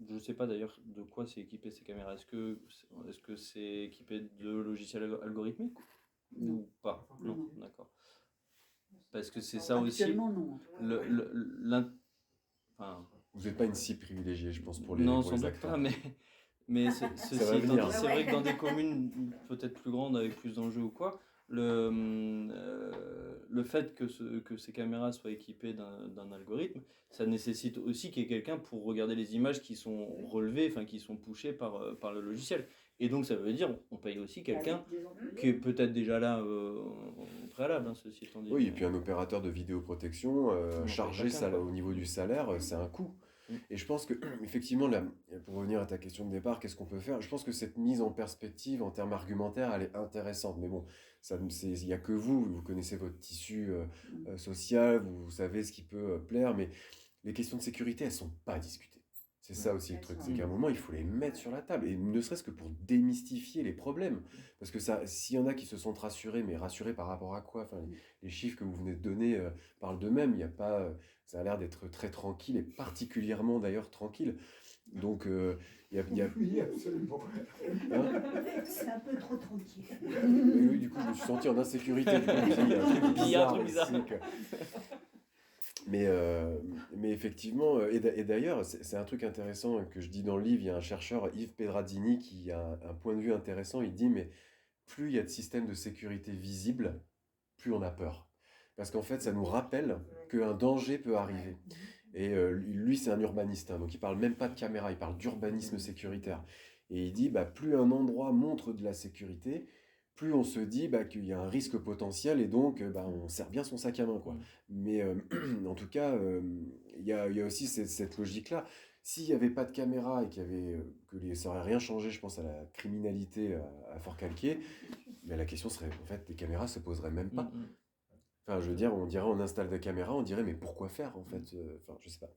Je ne sais pas d'ailleurs de quoi c'est équipé ces caméras. Est-ce que c'est équipé de logiciels algorithmiques ou pas? Non, d'accord. Parce que c'est ça aussi. Actuellement, non. Vous n'êtes pas une cible privilégiée, je pense, pour les, Non, pour sans les doute acteurs. pas, mais ceci va étant venir. dit, c'est vrai que dans des communes peut-être plus grandes avec plus d'enjeux ou quoi, le fait que ces caméras soient équipées d'un algorithme, ça nécessite aussi qu'il y ait quelqu'un pour regarder les images qui sont relevées, qui sont pushées par le logiciel. Et donc ça veut dire on paye aussi quelqu'un qui est peut-être déjà là au préalable, ceci étant dit. Oui, et puis un opérateur de vidéoprotection chargé quelqu'un, quoi. au niveau du salaire, c'est un coût. Mm. Et je pense que, effectivement, là, pour revenir à ta question de départ, qu'est-ce qu'on peut faire? Je pense que cette mise en perspective en termes argumentaires, elle est intéressante. Mais bon, il n'y a que vous connaissez votre tissu social, vous savez ce qui peut plaire, mais les questions de sécurité, elles ne sont pas discutées. C'est ça aussi le truc, c'est qu'à un moment, il faut les mettre sur la table, et ne serait-ce que pour démystifier les problèmes. Parce que s'il y en a qui se sentent rassurés, mais rassurés par rapport à quoi? Les chiffres que vous venez de donner parlent d'eux-mêmes, il n'y a pas, ça a l'air d'être très tranquille, et particulièrement d'ailleurs tranquille. Donc, il y a... Oui, absolument. Hein? C'est un peu trop tranquille. Oui, du coup, je me suis senti en insécurité. Du coup, je me suis dit, il y a un truc Il y a un bizarre truc bizarre. ici, Mais effectivement, et d'ailleurs, c'est un truc intéressant que je dis dans le livre, il y a un chercheur, Yves Pedrazzini, qui a un point de vue intéressant, il dit, mais plus il y a de systèmes de sécurité visibles, plus on a peur. Parce qu'en fait, ça nous rappelle qu'un danger peut arriver. Et lui, c'est un urbaniste, hein, donc il parle même pas de caméra, il parle d'urbanisme sécuritaire. Et il dit, bah, plus un endroit montre de la sécurité, plus on se dit bah, qu'il y a un risque potentiel et donc bah, on serre bien son sac à main, quoi. Mais en tout cas, il y a aussi cette logique-là. S'il n'y avait pas de caméra et ça n'aurait rien changé, je pense, à la criminalité à Fort-Calquier, mais la question serait, en fait, les caméras se poseraient même pas. Enfin, je veux dire, on dirait, on installe des caméras, on dirait, mais pourquoi faire, en fait? Enfin, je sais pas.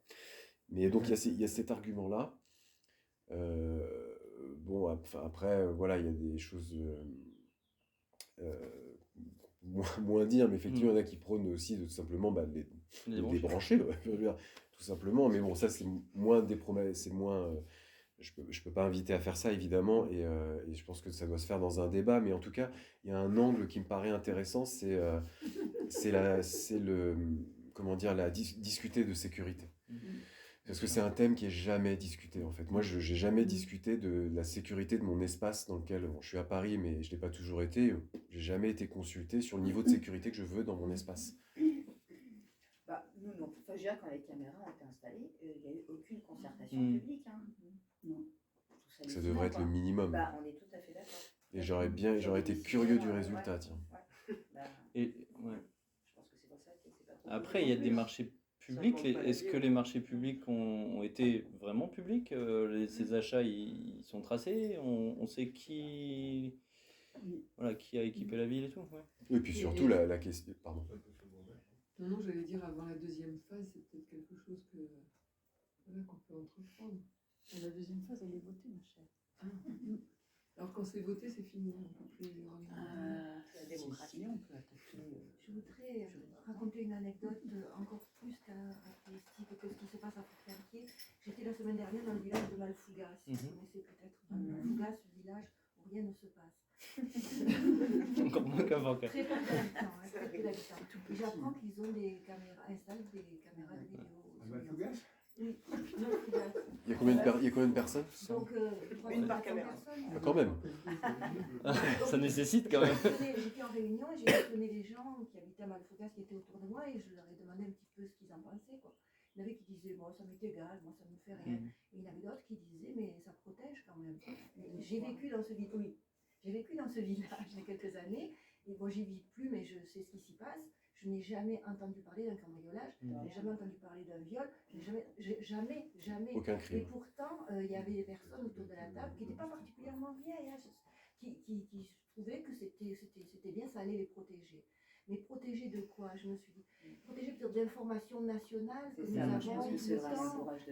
Mais donc, il y a cet argument-là. Bon, après, voilà, il y a des choses moins dire, mais effectivement, il y en a qui prônent aussi de tout simplement bah, de les débrancher, ouais, je veux dire, tout simplement. Mais bon, ça, c'est moins des promesses, c'est moins. Je peux pas inviter à faire ça, évidemment, et je pense que ça doit se faire dans un débat, mais en tout cas, il y a un angle qui me paraît intéressant, c'est comment dire, discuter de sécurité. Parce que c'est un thème qui est jamais discuté, en fait. Moi, je n'ai jamais discuté de la sécurité de mon espace dans lequel je suis à Paris, mais je l'ai pas toujours été. J'ai jamais été consulté sur le niveau de sécurité que je veux dans mon espace. Bah, nous, non. Enfin, je dirais, quand les caméras ont été installées, il n'y a eu aucune concertation publique. Hein. Non. Ça devrait être le minimum. Bah, on est tout à fait d'accord. Et j'aurais été curieux du résultat, tiens. Ouais. Bah, ouais. Je pense que c'est pour ça que c'est pas trop. Après, il y a des marchés publics. Est-ce que les marchés publics ont été vraiment publics? Ces achats, ils sont tracés? On sait qui a équipé la ville et tout? Et puis surtout, la question... Pardon. Non, j'allais dire, avant la deuxième phase, c'est peut-être quelque chose qu'on peut entreprendre. La deuxième phase, elle est votée, ma chère. Alors quand c'est voté, c'est fini. On peut plus revenir. La démocratie. On peut attaquer. Je voudrais raconter une anecdote encore plus caractéristique que ce qui se passe à Fort-Calquier. J'étais la semaine dernière dans le village de Malfougas. Vous connaissez peut-être Malfougas, ce village où rien ne se passe. Encore moins qu'à Fort-Calquier. Très peu d'habitants, très peu d'habitants. Et j'apprends qu'ils ont des caméras, installent des caméras de vidéo. Oui, Malfougas. Il y a combien de personnes? Donc, une par caméra. Quand même. Ça nécessite quand même. J'étais en réunion et j'ai questionné les gens qui habitaient à Malfougas qui étaient autour de moi et je leur ai demandé un petit peu ce qu'ils en pensaient. Quoi. Il y en avait qui disaient, bon, ça m'est égal, moi ça ne me fait rien. Et il y en avait d'autres qui disaient, mais ça protège quand même. J'ai vécu dans ce village. J'ai vécu dans ce village il y a quelques années et bon, j'y vis plus, mais je sais ce qui s'y passe. Je n'ai jamais entendu parler d'un cambriolage, je n'ai jamais entendu parler d'un viol, jamais. Aucun crime. Et pourtant, il y avait des personnes autour de la table qui n'étaient pas particulièrement vieilles, hein, qui trouvaient que c'était bien, ça allait les protéger. Mais protéger de quoi? Je me suis dit, protéger peut-être d'informations nationales que nous avons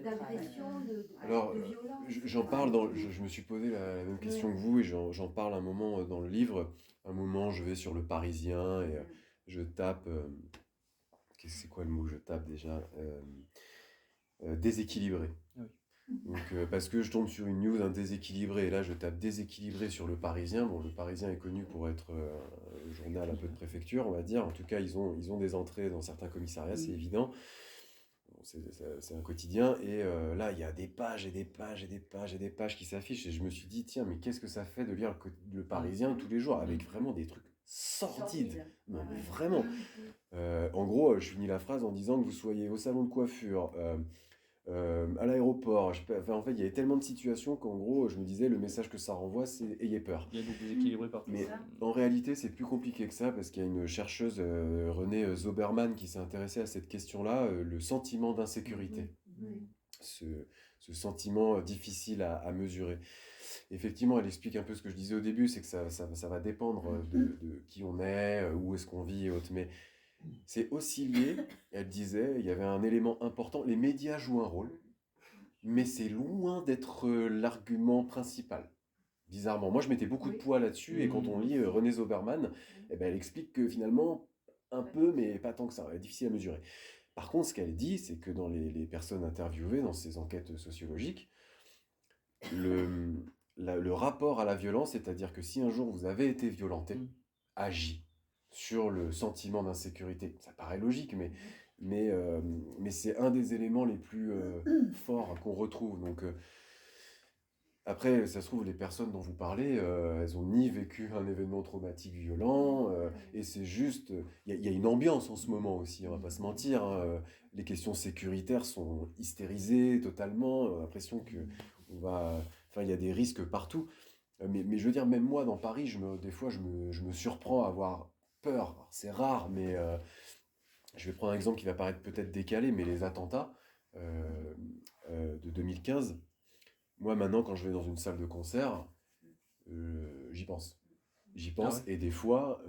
d'agression, de violence. J'en parle je me suis posé la même question que vous et j'en parle un moment dans le livre. Un moment, je vais sur Le Parisien et je tape... c'est quoi le mot que je tape déjà? Déséquilibré. Oui. Donc, parce que je tombe sur une news, un déséquilibré, et là je tape déséquilibré sur Le Parisien. Bon, Le Parisien est connu pour être un journal un peu de préfecture, on va dire. En tout cas, ils ont des entrées dans certains commissariats, c'est évident. Bon, c'est un quotidien, et là il y a des pages et des pages et des pages et des pages qui s'affichent, et je me suis dit, tiens, mais qu'est-ce que ça fait de lire le Parisien tous les jours, avec vraiment des trucs sordides. Non, mais vraiment. En gros, je finis la phrase en disant que vous soyez au salon de coiffure, à l'aéroport. En fait, il y avait tellement de situations qu'en gros, je me disais, le message que ça renvoie, c'est ayez peur. Il y a des déséquilibrés partout. Mais en réalité, c'est plus compliqué que ça, parce qu'il y a une chercheuse, Renée Zoberman, qui s'est intéressée à cette question-là, le sentiment d'insécurité. Ce sentiment difficile à mesurer. Effectivement, elle explique un peu ce que je disais au début, c'est que ça va dépendre de qui on est, où est-ce qu'on vit et autres. Mais c'est aussi lié, elle disait, il y avait un élément important, les médias jouent un rôle, mais c'est loin d'être l'argument principal. Bizarrement. Moi, je mettais beaucoup de poids là-dessus, et quand on lit Renée Zoberman, elle explique que finalement, un peu, mais pas tant que ça, c'est difficile à mesurer. Par contre, ce qu'elle dit, c'est que dans les personnes interviewées, dans ces enquêtes sociologiques, le rapport à la violence, c'est-à-dire que si un jour vous avez été violenté, agit sur le sentiment d'insécurité. Ça paraît logique, mais mais c'est un des éléments les plus forts qu'on retrouve. Donc, après, ça se trouve, les personnes dont vous parlez, elles ont ni vécu un événement traumatique violent, et c'est juste, il y a une ambiance en ce moment aussi, on va pas se mentir, hein, les questions sécuritaires sont hystérisées totalement, on a l'impression que il y a des risques partout. Mais je veux dire, même moi, dans Paris, des fois, je me surprends à avoir peur. Alors, c'est rare, mais je vais prendre un exemple qui va paraître peut-être décalé, mais les attentats de 2015. Moi, maintenant, quand je vais dans une salle de concert, j'y pense. J'y pense, Ah ouais. et des fois,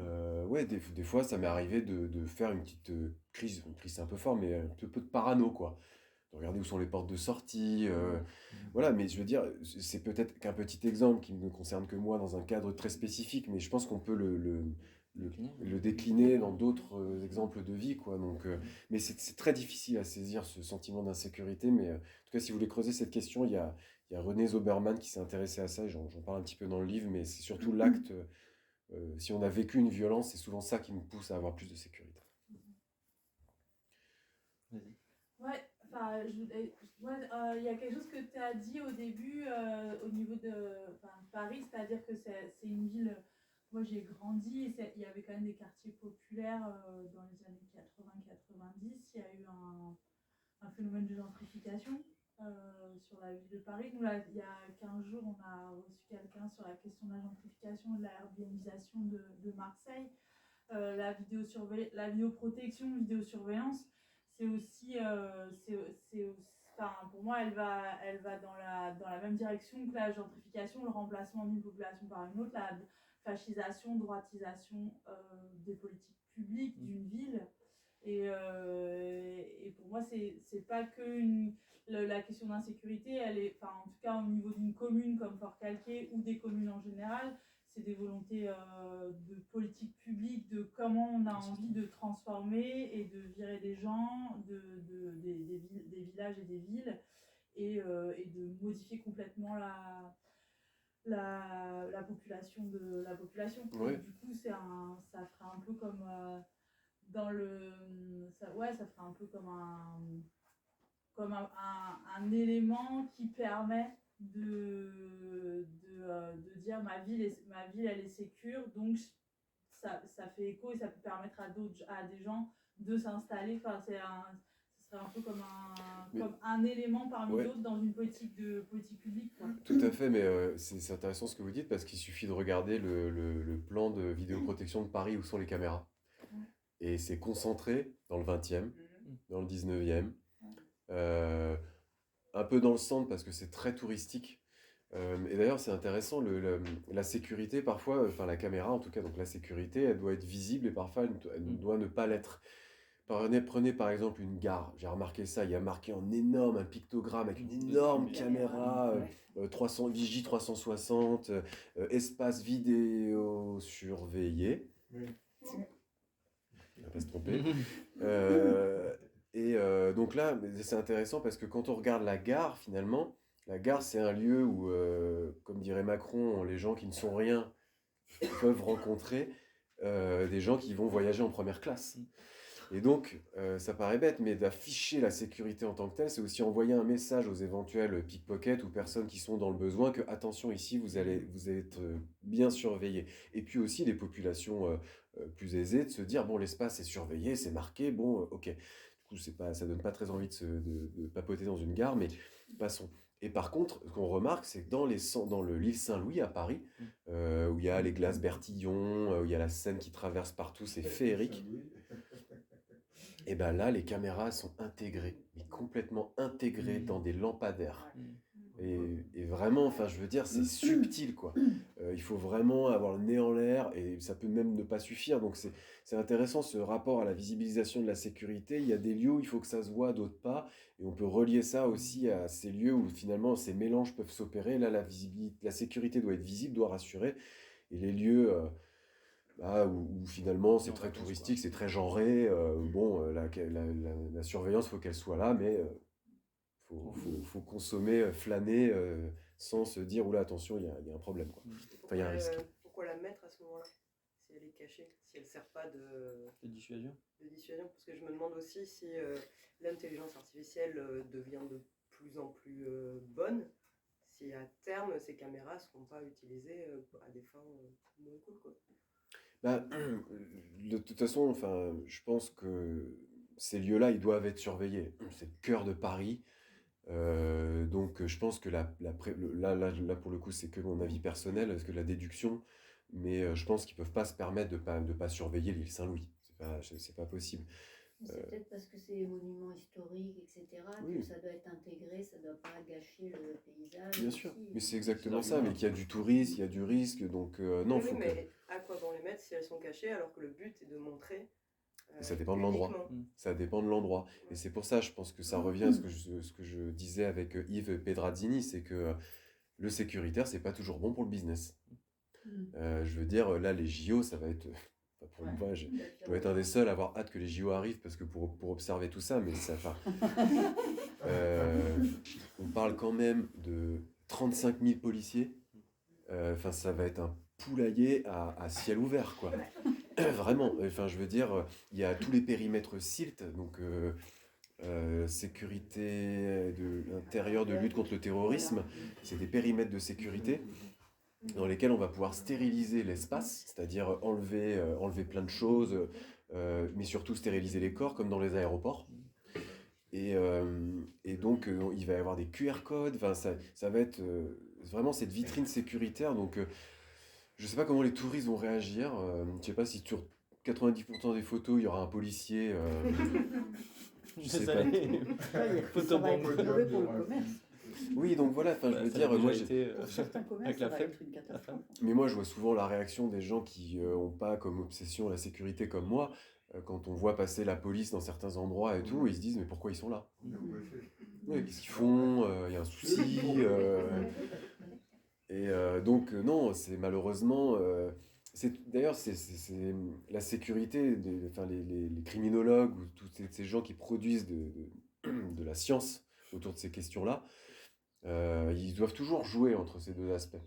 des fois, ça m'est arrivé de faire une petite crise. Une crise, c'est un peu fort, mais un peu de parano, quoi. De regarder où sont les portes de sortie. Voilà, mais je veux dire, c'est peut-être qu'un petit exemple qui ne me concerne que moi dans un cadre très spécifique, mais je pense qu'on peut le décliner dans d'autres exemples de vie, quoi. Donc, mais c'est très difficile à saisir ce sentiment d'insécurité. Mais en tout cas, si vous voulez creuser cette question, il y a René Zoberman qui s'est intéressé à ça, et j'en parle un petit peu dans le livre, mais c'est surtout l'acte. Si on a vécu une violence, c'est souvent ça qui nous pousse à avoir plus de sécurité. Vas-y. Ouais, enfin, il y a quelque chose que tu as dit au début au niveau de Paris, c'est-à-dire que c'est une ville. Moi, j'ai grandi, il y avait quand même des quartiers populaires dans les années 80-90. Il y a eu un phénomène de gentrification sur la ville de Paris. Nous, là, il y a 15 jours, on a reçu quelqu'un sur la question de la gentrification et de la Airbnbisation de Marseille. La vidéoprotection, vidéosurveillance, c'est aussi, pour moi, elle va dans la même direction que la gentrification, le remplacement d'une population par une autre, la fascisation, droitisation des politiques publiques d'une ville. Et pour moi, c'est pas que la question d'insécurité, elle est, en tout cas au niveau d'une commune comme Fort-Calquier ou des communes en général, c'est des volontés de politique publique, de comment on a envie de transformer et de virer des gens des villages et des villes, et de modifier complètement la population de la population. Ouais. Du coup, ça ferait un peu comme ça ferait un peu comme un élément qui permet de dire ma ville elle est sécure, donc ça fait écho et ça peut permettre à des gens de s'installer. Enfin, ce serait un peu comme un élément parmi d'autres dans une politique publique, quoi. Tout à fait, mais c'est intéressant ce que vous dites, parce qu'il suffit de regarder le plan de vidéoprotection de Paris où sont les caméras. Et c'est concentré dans le 20e, dans le 19e, un peu dans le centre parce que c'est très touristique. Et d'ailleurs, c'est intéressant, la sécurité, parfois, la caméra en tout cas, donc la sécurité, elle doit être visible et parfois elle doit ne pas l'être. Prenez par exemple une gare, j'ai remarqué ça, il y a marqué en énorme un pictogramme avec une énorme caméra, 300, Vigie 360, espace vidéo surveillé. Oui. On va pas se tromper. Donc là, c'est intéressant parce que quand on regarde la gare, finalement, la gare, c'est un lieu où, comme dirait Macron, les gens qui ne sont rien peuvent rencontrer des gens qui vont voyager en première classe. Et donc, ça paraît bête, mais d'afficher la sécurité en tant que telle, c'est aussi envoyer un message aux éventuels pickpockets ou personnes qui sont dans le besoin que, attention, ici, vous allez être bien surveillés. Et puis aussi, les populations plus aisées, de se dire, bon, l'espace est surveillé, c'est marqué, bon, ok. Du coup, ça donne pas très envie de papoter dans une gare, mais passons. Et par contre, ce qu'on remarque, c'est que dans l'île Saint-Louis à Paris, où il y a les glaces Bertillon, où il y a la Seine qui traverse partout, c'est féerique. Et bien là, les caméras sont intégrées, mais complètement intégrées dans des lampadaires. Et vraiment, je veux dire, c'est subtil, quoi. Il faut vraiment avoir le nez en l'air, et ça peut même ne pas suffire. Donc c'est intéressant, ce rapport à la visibilisation de la sécurité. Il y a des lieux où il faut que ça se voit, d'autres pas. Et on peut relier ça aussi à ces lieux où finalement ces mélanges peuvent s'opérer. Là, la sécurité doit être visible, doit rassurer. Et les lieux... où finalement c'est très touristique, c'est très genré, la surveillance, faut qu'elle soit là, mais faut consommer, flâner, sans se dire, oula, attention, il y a un problème, quoi. Enfin, il y a un risque. Pourquoi la mettre à ce moment-là, si elle est cachée, si si elle ne sert pas de dissuasion. Parce que je me demande aussi si l'intelligence artificielle devient de plus en plus bonne, si à terme ces caméras ne seront pas utilisées à des fins moins cool, quoi. Bah, de toute façon, enfin, je pense que ces lieux-là, ils doivent être surveillés. C'est le cœur de Paris. Donc, je pense que là, pour le coup, c'est que mon avis personnel, parce que la déduction, mais je pense qu'ils peuvent pas se permettre de pas surveiller l'île Saint-Louis. C'est pas possible. C'est peut-être parce que c'est des monuments historiques, etc., Oui. que ça doit être intégré, ça ne doit pas gâcher le paysage. Bien sûr, aussi. mais c'est exactement ça, mais qu'il y a du tourisme, il y a du risque, donc non, Oui, faut que... mais à quoi vont les mettre si elles sont cachées alors que le but est de montrer Ça dépend de l'endroit. uniquement. Ça dépend de l'endroit. Et c'est pour ça, je pense que ça revient à ce que je disais avec Yves Pedrazzini, c'est que le sécuritaire, c'est pas toujours bon pour le business. Je veux dire, là, les JO, ça va être... enfin, pour moi, je dois être un des seuls à avoir hâte que les JO arrivent, parce que pour observer tout ça, mais ça... Enfin, on parle quand même de 35 000 policiers. Enfin, ça va être un poulailler à ciel ouvert, quoi. Vraiment, enfin, je veux dire, il y a tous les périmètres SILT, donc sécurité de l'intérieur de lutte contre le terrorisme, c'est des périmètres de sécurité dans lesquels on va pouvoir stériliser l'espace, c'est-à-dire enlever plein de choses, mais surtout stériliser les corps, comme dans les aéroports. Et donc, il va y avoir des QR codes, enfin, ça va être vraiment cette vitrine sécuritaire, donc... je ne sais pas comment les touristes vont réagir. Je ne sais pas si sur 90% des photos, il y aura un policier. Je sais pas. Ça va être mauvais pour le commerce. Oui, donc voilà, je veux dire, moi, Pour certains commerces, ça va être une catastrophe. mais moi, je vois souvent la réaction des gens qui n'ont pas comme obsession la sécurité comme moi. Quand on voit passer la police dans certains endroits et tout, ils se disent, mais pourquoi ils sont là? Ouais, qu'est-ce qu'ils font? Il y a un souci. Et donc, non, c'est malheureusement... d'ailleurs, c'est la sécurité, enfin, les criminologues ou tous ces gens qui produisent de la science autour de ces questions-là, ils doivent toujours jouer entre ces deux aspects.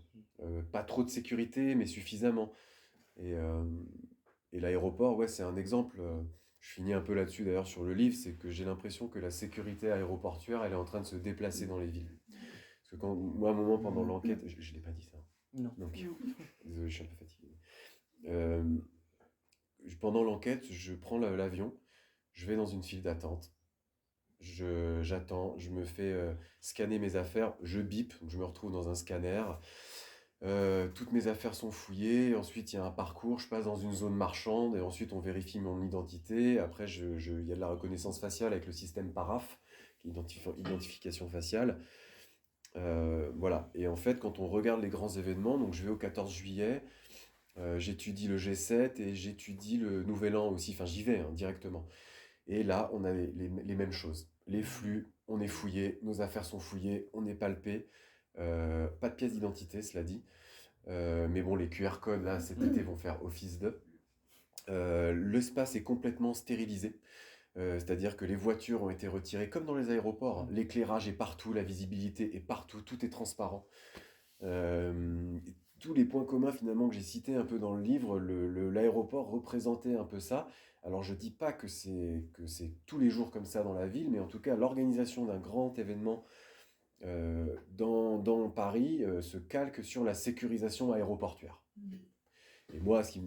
Pas trop de sécurité, mais suffisamment. Et l'aéroport, ouais, c'est un exemple. Je finis un peu là-dessus d'ailleurs sur le livre, c'est que j'ai l'impression que la sécurité aéroportuaire, elle est en train de se déplacer dans les villes. Parce que moi, à un moment, pendant l'enquête, je ne l'ai pas dit ça. Non. Donc, désolé, je suis un peu fatigué. Pendant l'enquête, je prends l'avion, je vais dans une file d'attente, j'attends, je me fais scanner mes affaires, je bip, donc je me retrouve dans un scanner. Toutes mes affaires sont fouillées, ensuite il y a un parcours, je passe dans une zone marchande, et ensuite on vérifie mon identité. Après, il y a de la reconnaissance faciale avec le système PARAF, qui est identification faciale. Voilà, et en fait, quand on regarde les grands événements, donc je vais au 14 juillet, j'étudie le G7 et j'étudie le Nouvel An aussi, enfin j'y vais directement. Et là, on a les mêmes choses. Les flux, on est fouillé, nos affaires sont fouillées, on est palpé. Pas de pièce d'identité, cela dit. Mais bon, les QR codes, là, cet été, vont faire office de. L'espace est complètement stérilisé. C'est-à-dire que les voitures ont été retirées, comme dans les aéroports. L'éclairage est partout, la visibilité est partout, tout est transparent. Tous les points communs finalement que j'ai cités un peu dans le livre, l'aéroport représentait un peu ça. Alors je dis pas que c'est tous les jours comme ça dans la ville, mais en tout cas l'organisation d'un grand événement dans Paris se calque sur la sécurisation aéroportuaire. Et moi, ce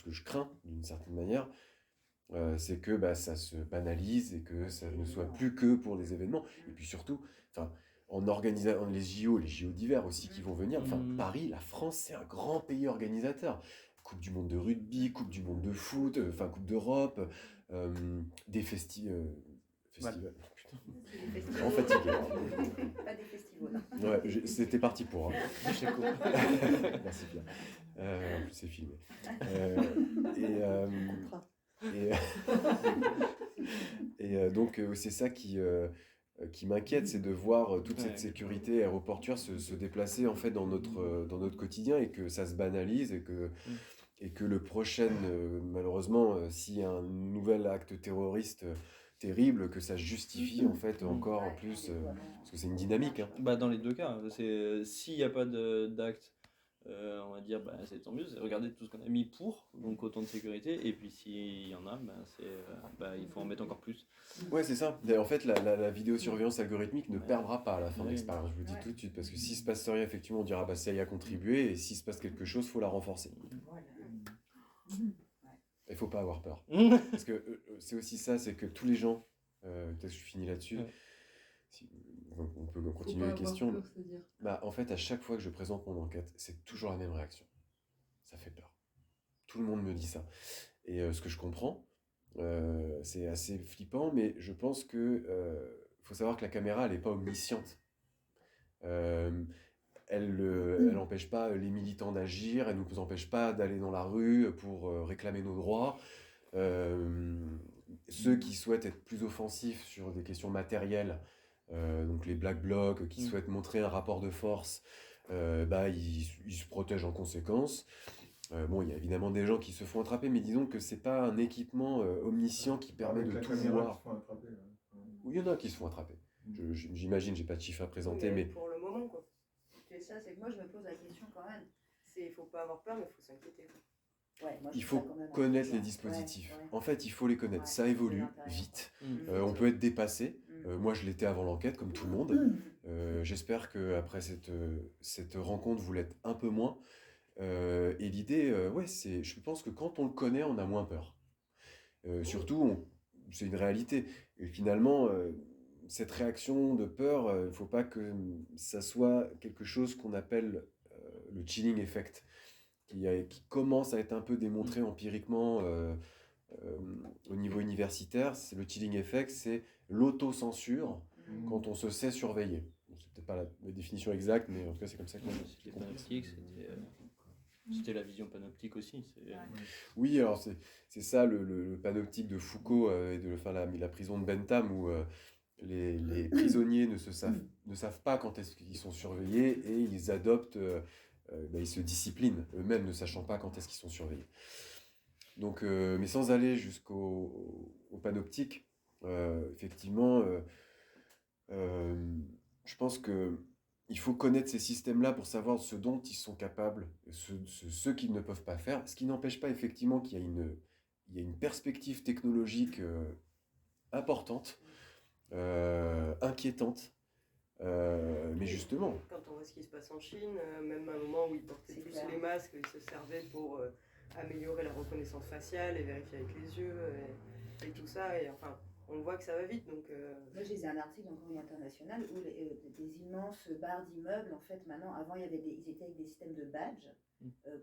que je crains d'une certaine manière, c'est que ça se banalise et que ça ne soit plus que pour des événements. Et puis surtout, en organisant les JO d'hiver aussi qui vont venir, Paris, la France, c'est un grand pays organisateur. Coupe du monde de rugby, Coupe du monde de foot, Coupe d'Europe, des festivals. Putain, je suis vraiment fatigué. Pas des festivals. Ouais, c'était parti pour. Merci bien. En plus, c'est filmé. Donc, c'est ça qui m'inquiète, c'est de voir toute cette sécurité aéroportuaire se déplacer en fait dans notre quotidien et que ça se banalise et que le prochain, malheureusement, s'il y a un nouvel acte terroriste terrible, que ça justifie en fait encore en plus, parce que c'est une dynamique. Dans les deux cas, s'il n'y a pas d'acte on va dire c'est tant mieux, c'est regarder tout ce qu'on a mis pour, donc autant de sécurité, et puis s'il y en a, il faut en mettre encore plus. Ouais, c'est ça. En fait, la vidéosurveillance algorithmique ne perdra pas à la fin de l'expérience, je vous le dis tout de suite, parce que s'il se passe rien, effectivement, on dira ça y a contribué, et s'il se passe quelque chose, il faut la renforcer. Il faut pas avoir peur. Parce que c'est aussi ça, c'est que tous les gens, peut-être que je finis là-dessus, on peut continuer les questions. En fait, à chaque fois que je présente mon enquête, c'est toujours la même réaction. Ça fait peur. Tout le monde me dit ça. Et ce que je comprends, c'est assez flippant, mais je pense que faut savoir que la caméra, elle n'est pas omnisciente. Elle n'empêche pas les militants d'agir, elle ne nous empêche pas d'aller dans la rue pour réclamer nos droits. Ceux qui souhaitent être plus offensifs sur des questions matérielles, donc les Black Blocs, qui souhaitent montrer un rapport de force, ils se protègent en conséquence. Il y a évidemment des gens qui se font attraper, mais disons que c'est pas un équipement omniscient qui permet de tout voir. Oui, il y en a qui se font attraper. J'imagine, j'ai pas de chiffres à présenter, mais... Pour le moment, quoi. C'est ça, c'est que moi je me pose la question quand même. Il faut pas avoir peur, mais il faut s'inquiéter. Ouais, moi, il faut connaître les dispositifs. En fait, il faut les connaître. Ça évolue vite. On peut être dépassé. Moi, je l'étais avant l'enquête, comme tout le monde. J'espère qu'après cette rencontre, vous l'êtes un peu moins. Et l'idée, je pense que quand on le connaît, on a moins peur. Surtout, c'est une réalité. Et finalement, cette réaction de peur, il ne faut pas que ça soit quelque chose qu'on appelle le chilling effect, qui commence à être un peu démontré empiriquement au niveau universitaire. Le chilling effect, c'est l'autocensure quand on se sait surveiller. C'est peut-être pas la définition exacte, mais en tout cas, c'est comme ça que c'était panoptique, c'était la vision panoptique aussi. Oui, alors c'est ça le panoptique de Foucault et de la prison de Bentham, où les prisonniers ne savent pas quand est-ce qu'ils sont surveillés, et ils adoptent... ils se disciplinent eux-mêmes, ne sachant pas quand est-ce qu'ils sont surveillés. Donc, mais sans aller jusqu'au panoptique, effectivement, je pense qu'il faut connaître ces systèmes-là pour savoir ce dont ils sont capables, ce qu'ils ne peuvent pas faire, ce qui n'empêche pas effectivement qu'il y a une perspective technologique importante, inquiétante. Mais justement... Quand on voit ce qui se passe en Chine, même à un moment où ils portaient tous les masques, ils se servaient pour améliorer la reconnaissance faciale et vérifier avec les yeux et tout ça. Et enfin, on voit que ça va vite. Donc, Moi, j'ai lu un article dans le Courrier International où des immenses barres d'immeubles, en fait, maintenant, avant, ils étaient avec des systèmes de badges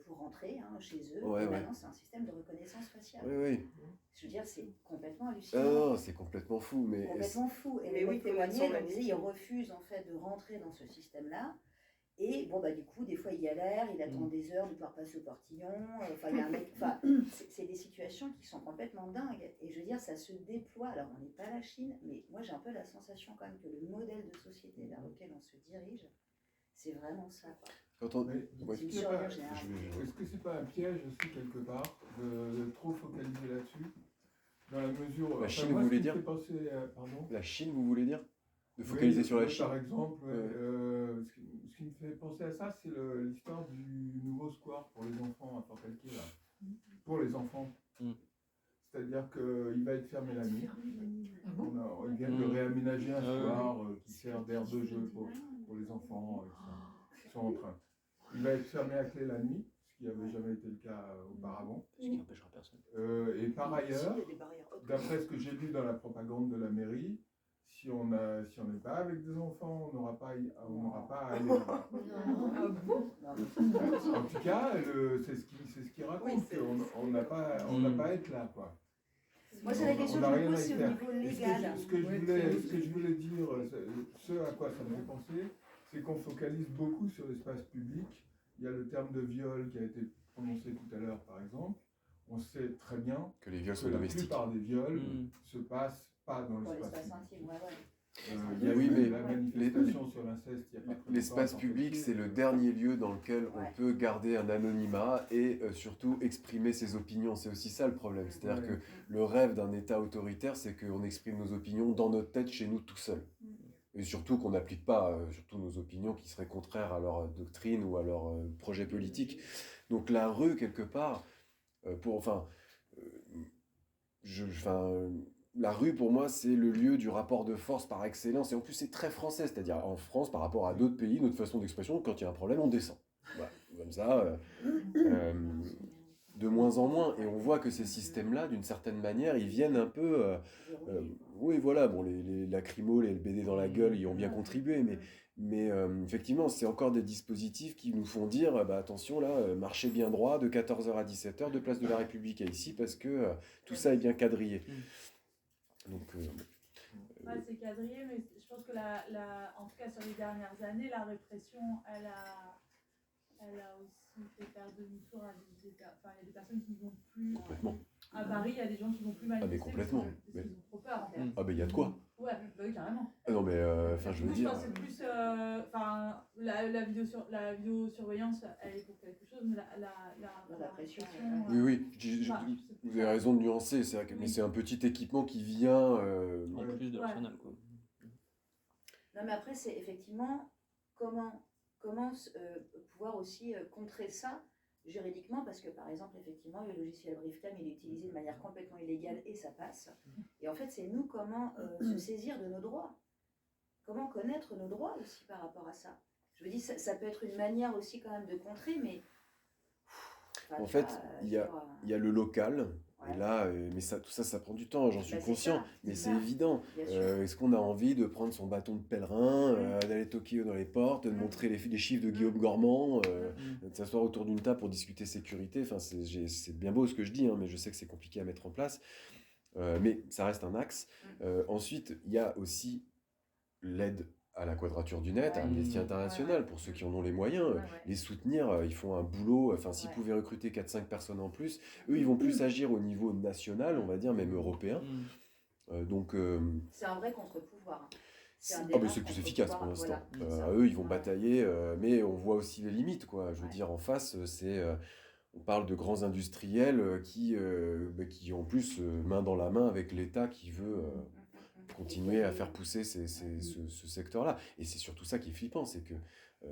pour rentrer chez eux. Et maintenant, c'est un système de reconnaissance faciale. Oui. Je veux dire, c'est complètement hallucinant. Non, c'est complètement fou. Complètement fou. Et les mecs témoignaient, ils refusent en fait de rentrer dans ce système-là. Et du coup, des fois, il galère, il attend des heures de pouvoir passer au portillon. Il y a un mec. C'est des situations qui sont complètement dingues. Et je veux dire, ça se déploie. Alors, on n'est pas la Chine, mais moi, j'ai un peu la sensation quand même que le modèle de société vers lequel on se dirige, c'est vraiment ça, quoi. Est-ce que c'est pas un piège aussi quelque part de trop focaliser là-dessus, dans la mesure... La Chine, vous voulez dire La Chine, vous voulez dire de focaliser sur la Chine. Par exemple, ce qui me fait penser à ça, c'est l'histoire du nouveau square pour les enfants à Port-Calquier, là. Pour les enfants. C'est-à-dire qu'il va être fermé la nuit. Ils viennent de réaménager un square qui sert d'aire de jeu pour les enfants qui sont en train. Il va être fermé à clé la nuit, ce qui n'avait jamais été le cas auparavant. Ce qui n'empêchera personne. Et par ailleurs, d'après ce que j'ai lu dans la propagande de la mairie, si on n'est pas avec des enfants, on n'aura pas à aller là-bas. En tout cas, c'est ce qu'il raconte, qu'on n'a pas à être là, quoi. Moi, c'est la question que je me pose, c'est au niveau légal. Ce que je voulais dire, ce à quoi ça me fait penser, c'est qu'on focalise beaucoup sur l'espace public. Il y a le terme de viol qui a été prononcé tout à l'heure, par exemple. On sait très bien que les viols sont domestiques. La plupart des viols se passent pas dans l'espace intime. La manifestation sur l'inceste, il y a pas très longtemps. L'espace public, c'est le dernier lieu dans lequel on peut garder un anonymat et surtout exprimer ses opinions. C'est aussi ça le problème. C'est-à-dire que le rêve d'un État autoritaire, c'est qu'on exprime nos opinions dans notre tête, chez nous, tout seul. Et surtout qu'on n'applique pas surtout nos opinions qui seraient contraires à leur doctrine ou à leur projet politique. Donc la rue, quelque part, la rue, pour moi, c'est le lieu du rapport de force par excellence. Et en plus, c'est très français. C'est-à-dire, en France, par rapport à d'autres pays, notre façon d'expression, quand il y a un problème, on descend. Voilà, comme ça, de moins en moins. Et on voit que ces systèmes-là, d'une certaine manière, ils viennent un peu... oui, voilà, bon, les lacrymos, les BD dans la gueule, y ont bien contribué. Mais effectivement, c'est encore des dispositifs qui nous font dire, attention, là, marchez bien droit, de 14h à 17h, de place de la République à ici, parce que tout ça est bien quadrillé. Donc, c'est quadrillé, mais je pense que en tout cas sur les dernières années, la répression, elle a aussi fait faire demi-tour à il y a des personnes qui ne vont plus. À Paris, il y a des gens qui ne vont plus manifester. Ah, mais complètement. Parce qu'ils ont trop peur, en fait. Ah, mais il y a de quoi. Ouais, oui, carrément. Ah non, mais je veux dire. C'est plus. La vidéosurveillance, elle est pour quelque chose, mais la pression. Oui, vous avez raison de nuancer, c'est vrai que, mais c'est un petit équipement qui vient. En plus de l'arsenal, quoi. Non, mais après, c'est effectivement comment pouvoir aussi contrer ça juridiquement, parce que par exemple, effectivement, le logiciel Briefcam, il est utilisé de manière complètement illégale et ça passe. Et en fait, c'est nous comment se saisir de nos droits. Comment connaître nos droits aussi par rapport à ça. Je me dis, ça peut être une manière aussi quand même de contrer, mais... En fait, il y a le local, et là, mais tout ça prend du temps, j'en suis conscient, mais c'est évident. Est-ce qu'on a envie de prendre son bâton de pèlerin, d'aller toquer dans les portes, de montrer les chiffres de Guillaume Gormand, de s'asseoir autour d'une table pour discuter sécurité? Enfin, c'est bien beau ce que je dis, hein, mais je sais que c'est compliqué à mettre en place. Mais ça reste un axe. Ensuite, il y a aussi l'aide à la Quadrature du Net, à Amnesty International, pour ceux qui en ont les moyens, les soutenir, ils font un boulot, enfin s'ils pouvaient recruter 4-5 personnes en plus, eux ils vont plus agir au niveau national, on va dire, même européen. Donc c'est un vrai contre-pouvoir. C'est le plus efficace pour l'instant. Eux ils vont batailler, mais on voit aussi les limites, quoi. Je veux dire, en face, on parle de grands industriels qui en plus main dans la main avec l'État qui veut continuer à faire pousser ce secteur-là. Et c'est surtout ça qui est flippant, c'est que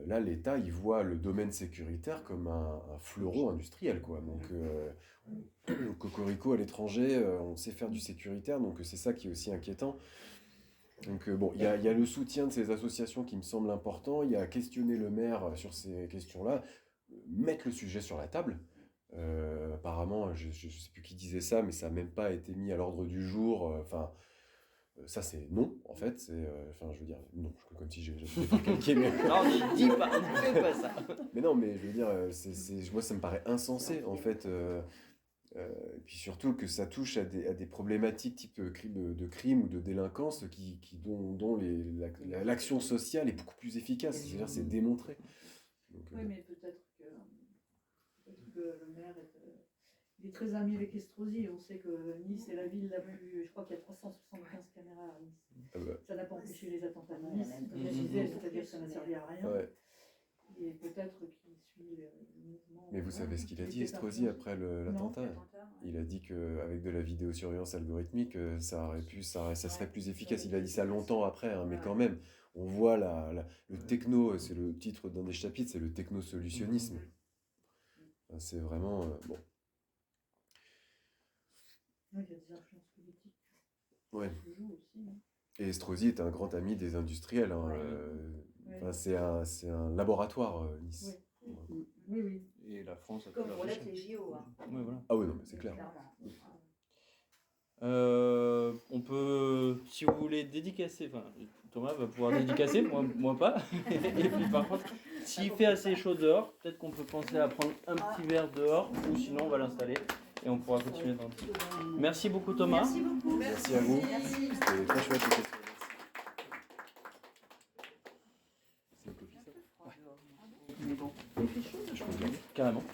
là, l'État, il voit le domaine sécuritaire comme un fleuron industriel, quoi. Donc, cocorico à l'étranger, on sait faire du sécuritaire, donc c'est ça qui est aussi inquiétant. Donc, bon, il y a le soutien de ces associations qui me semble important, il y a questionner le maire sur ces questions-là, mettre le sujet sur la table. Apparemment, je ne sais plus qui disait ça, mais ça n'a même pas été mis à l'ordre du jour. Ça, c'est non, en fait. Je veux dire, non, comme si j'avais fait calquer, mais... Non, ne dis pas, ne fais pas ça. Mais non, mais je veux dire, moi, ça me paraît insensé, en fait. Et puis surtout que ça touche à des problématiques type de crime ou de délinquance dont l'action sociale est beaucoup plus efficace. C'est-à-dire, c'est démontré. Donc, oui, mais peut-être que le maire il est très ami avec Estrosi. On sait que Nice est la ville la plus... Je crois qu'il y a 375 caméras à Nice. Ça n'a pas empêché les attentats de Nice. C'est-à-dire que ça n'a servi à rien. Ouais. Et peut-être qu'il suit le mouvement... Mais vous savez ce qu'il a dit, Estrosi, après l'attentat? Il a dit qu'avec de la vidéosurveillance algorithmique, ça serait plus efficace. Il a dit ça longtemps après, hein, mais quand même, on voit le techno, c'est le titre d'un des chapitres, c'est le technosolutionnisme. C'est vraiment... bon. Il y a des influences politiques. Ouais. Qui jouent aussi, hein. Et Estrosi est un grand ami des industriels. Hein, c'est un laboratoire, Nice. Oui. Et la France a comme pour l'être les JO. Hein. Ouais, voilà. Ah oui, non, mais c'est clair. On peut, si vous voulez dédicacer, enfin Thomas va pouvoir dédicacer, moi pas. Et puis par contre, s'il fait assez chaud dehors, peut-être qu'on peut penser à prendre un petit verre dehors, ou sinon on va l'installer et on pourra continuer dans le petit. Merci beaucoup Thomas. Merci beaucoup. Merci à vous. Merci. C'était très chouette. C'est un peu carrément.